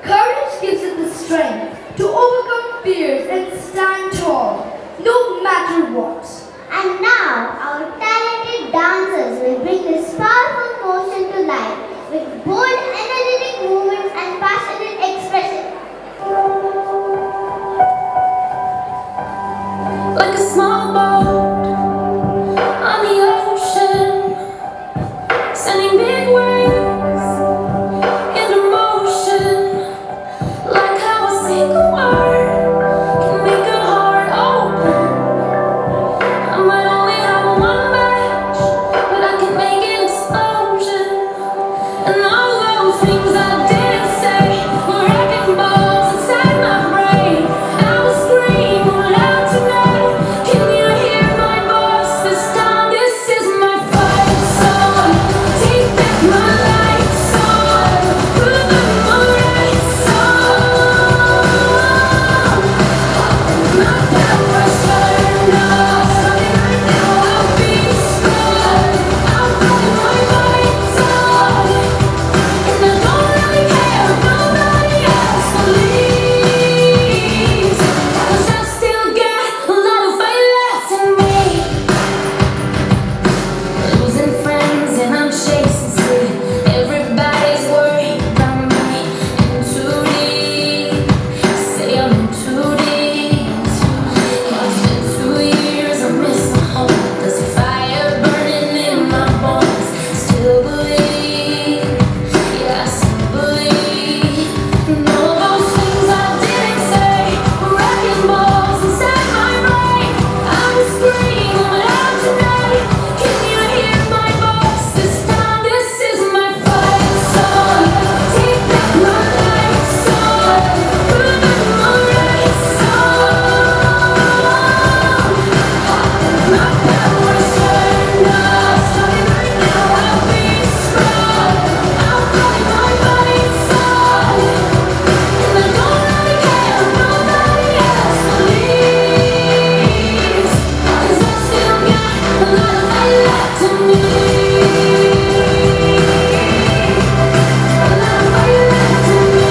Courage gives us the strength to overcome fears and stand tall, no matter what. And now, our talented dancers will bring this powerful motion to life with bold, energetic movements and passionate expression. Like a small boat on the ocean, sending big waves into motion. Like how a single word can make a heart open. I might only have one match, but I can make an explosion. And all those things I didn't say were wrecking balls inside my brain. I will scream loud tonight. Can you hear my voice this time? This is my fight song. Take back my life song. Put back my right song. My power's turned off. Right now I'll be strong. I'll put my fight song. And I don't really care if nobody else believes, 'cause I still got a lot of fight left in me. Losing friends and I'm chasing sleep. Everybody's worried about me. In too deep, say I'm in too deep. It's been 2 years, I miss my home. There's a fire burning in my bones. Still believe, yeah, I still believe. And all those things I didn't say were wrecking balls inside my brain. I will scream loud tonight. Can you hear my voice this time? This is my fight song. Take back my life song. Put back my right song. My power's turned off. Starting right now, I'll be strong. I'll play my fight song. And I don't really care if nobody else believes, 'cause I still got a lot of fight left in me. A lot of fight left in me.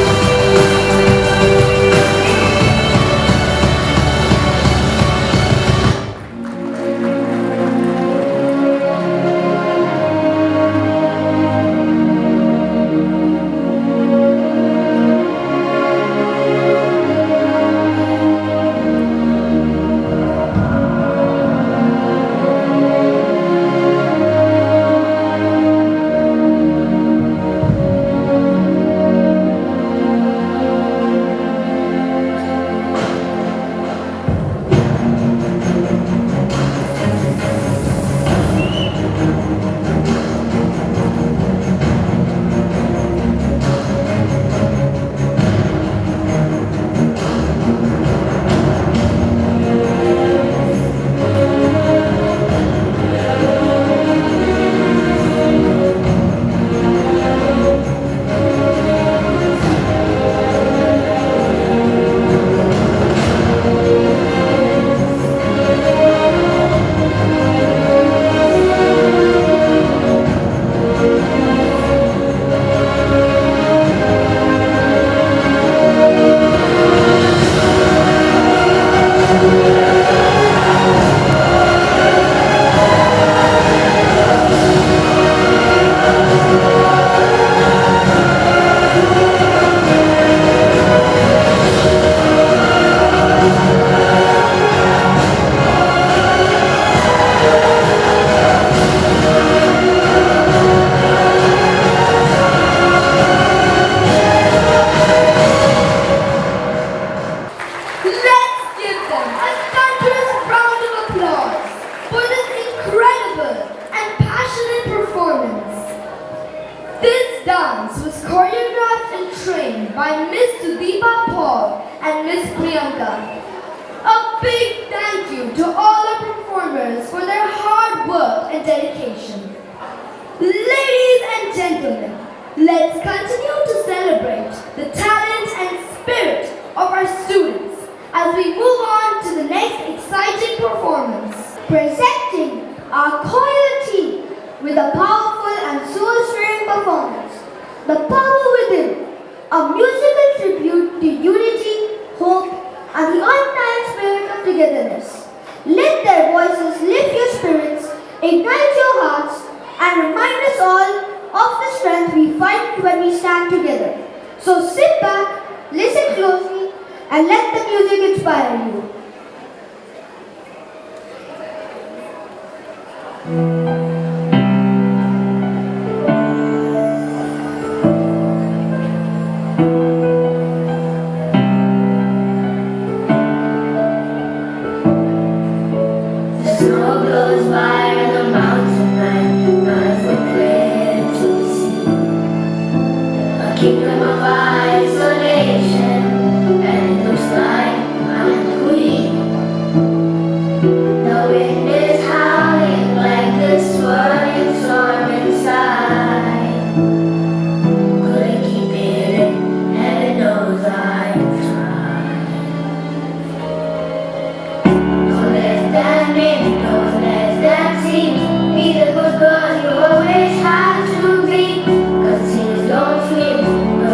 Let's give them a thunderous round of applause for this incredible and passionate performance. This dance was choreographed and trained by Miss Sudeepa Paul and Miss Priyanka. A big thank you to all our performers for their hard work and dedication. Ladies and gentlemen, Let's continue to celebrate the talent and spirit of our students as we move on to the next exciting performance. Presenting our choir team with a powerful and soul-stirring performance, The Power Within, a musical tribute to unity, hope, and the undying spirit of togetherness. Let their voices lift your spirits, ignite your hearts, and remind us all of the strength we find when we stand together. So sit back, listen closely, and let the music inspire you. The snow blows by and the mountain man, not for clear to see. A kingdom of isolation, and it looks like I'm the queen. The wind is howling like this swirling storm inside. Couldn't keep it in, heaven knows I've tried. Don't let them in, don't let them see. Be the good girl you always have to be. 'Cause tears don't sleep, no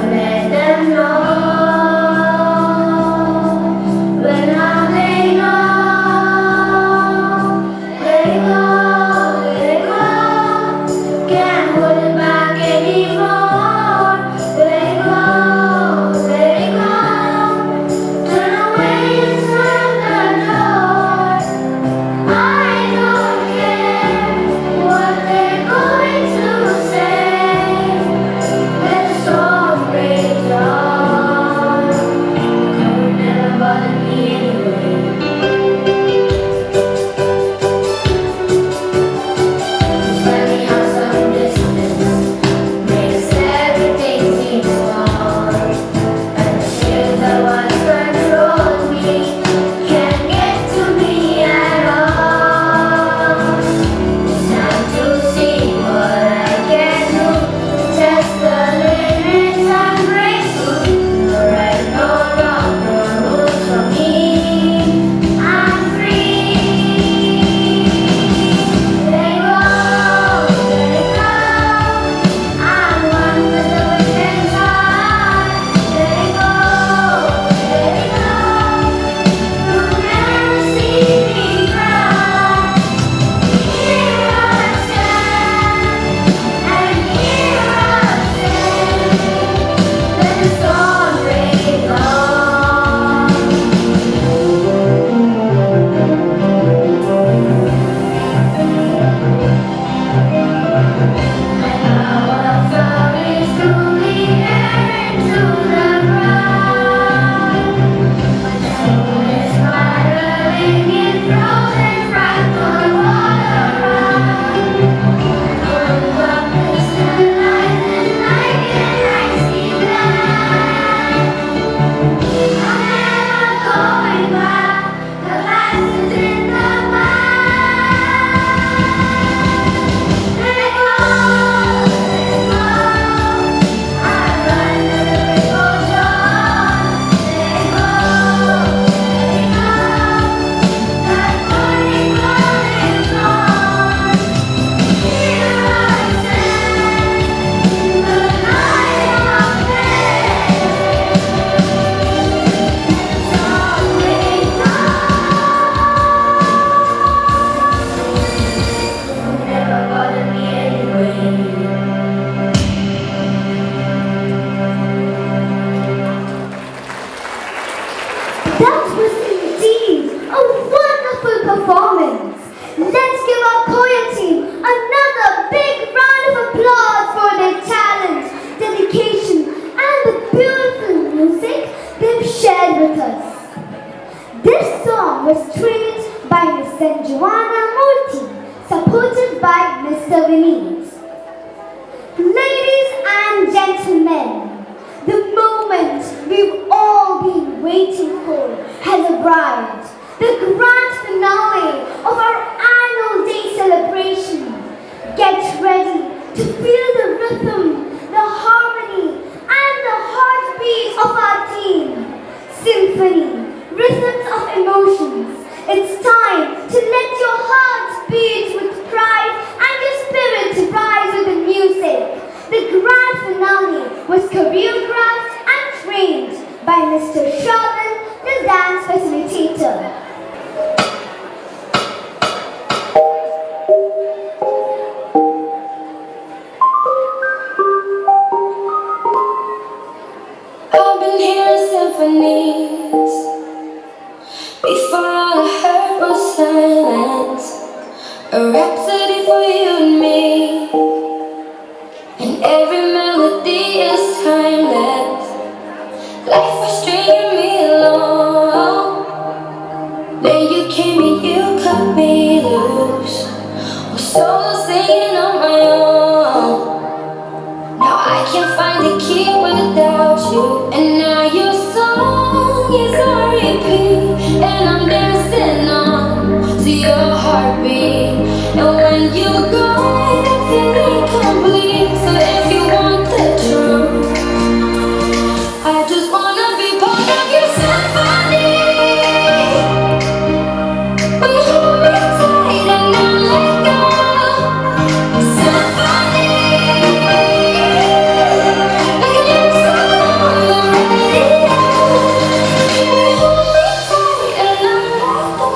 was choreographed and trained by Mr. Sherman, the dance facilitator. I've been hearing symphonies before all I heard was silence. A rhapsody for you and me, and every melody is timeless. Life was stringing me along, then you came and you cut me loose. Was solo singing on my own. Now I can't find the key without you, and now your song is on repeat, and I'm dancing on to your heartbeat. And when you go, I feel incomplete. So if you want the truth, I just wanna be part of your symphony. When you hold me tight and not let go. Symphony. Like a new song on the radio. When you hold me tight and not let go.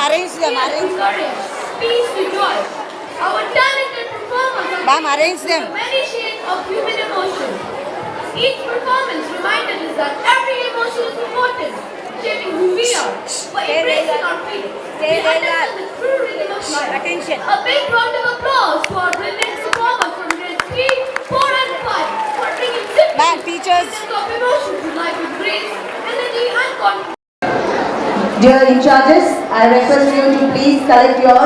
arrange them, arrange courage, peace to joy. Our talented performers are arrange them. many shades of human emotion. Each performance reminded us that every emotion is important, shaping who we are. For embracing our feelings, we understand the true rhythm of life. Attention. A big round of applause to our brilliant performers from grades 3, 4 and 5 for bringing teachers. of emotion to life with grace, energy and confidence. Dear in charges, I request you to please collect your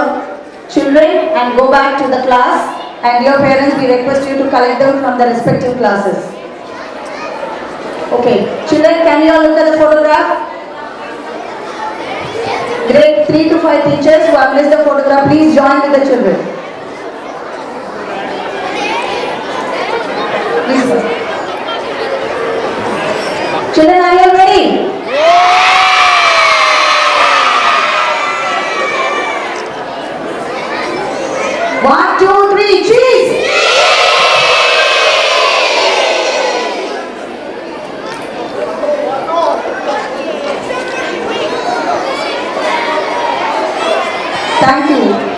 children and go back to the class, and dear parents, we request you to collect them from the respective classes. Okay, children, can you all look at the photograph? Grade 3 to 5 teachers who have missed the photograph, please join with the children. Please, sir. Children, are you all ready? One, two, three, cheers!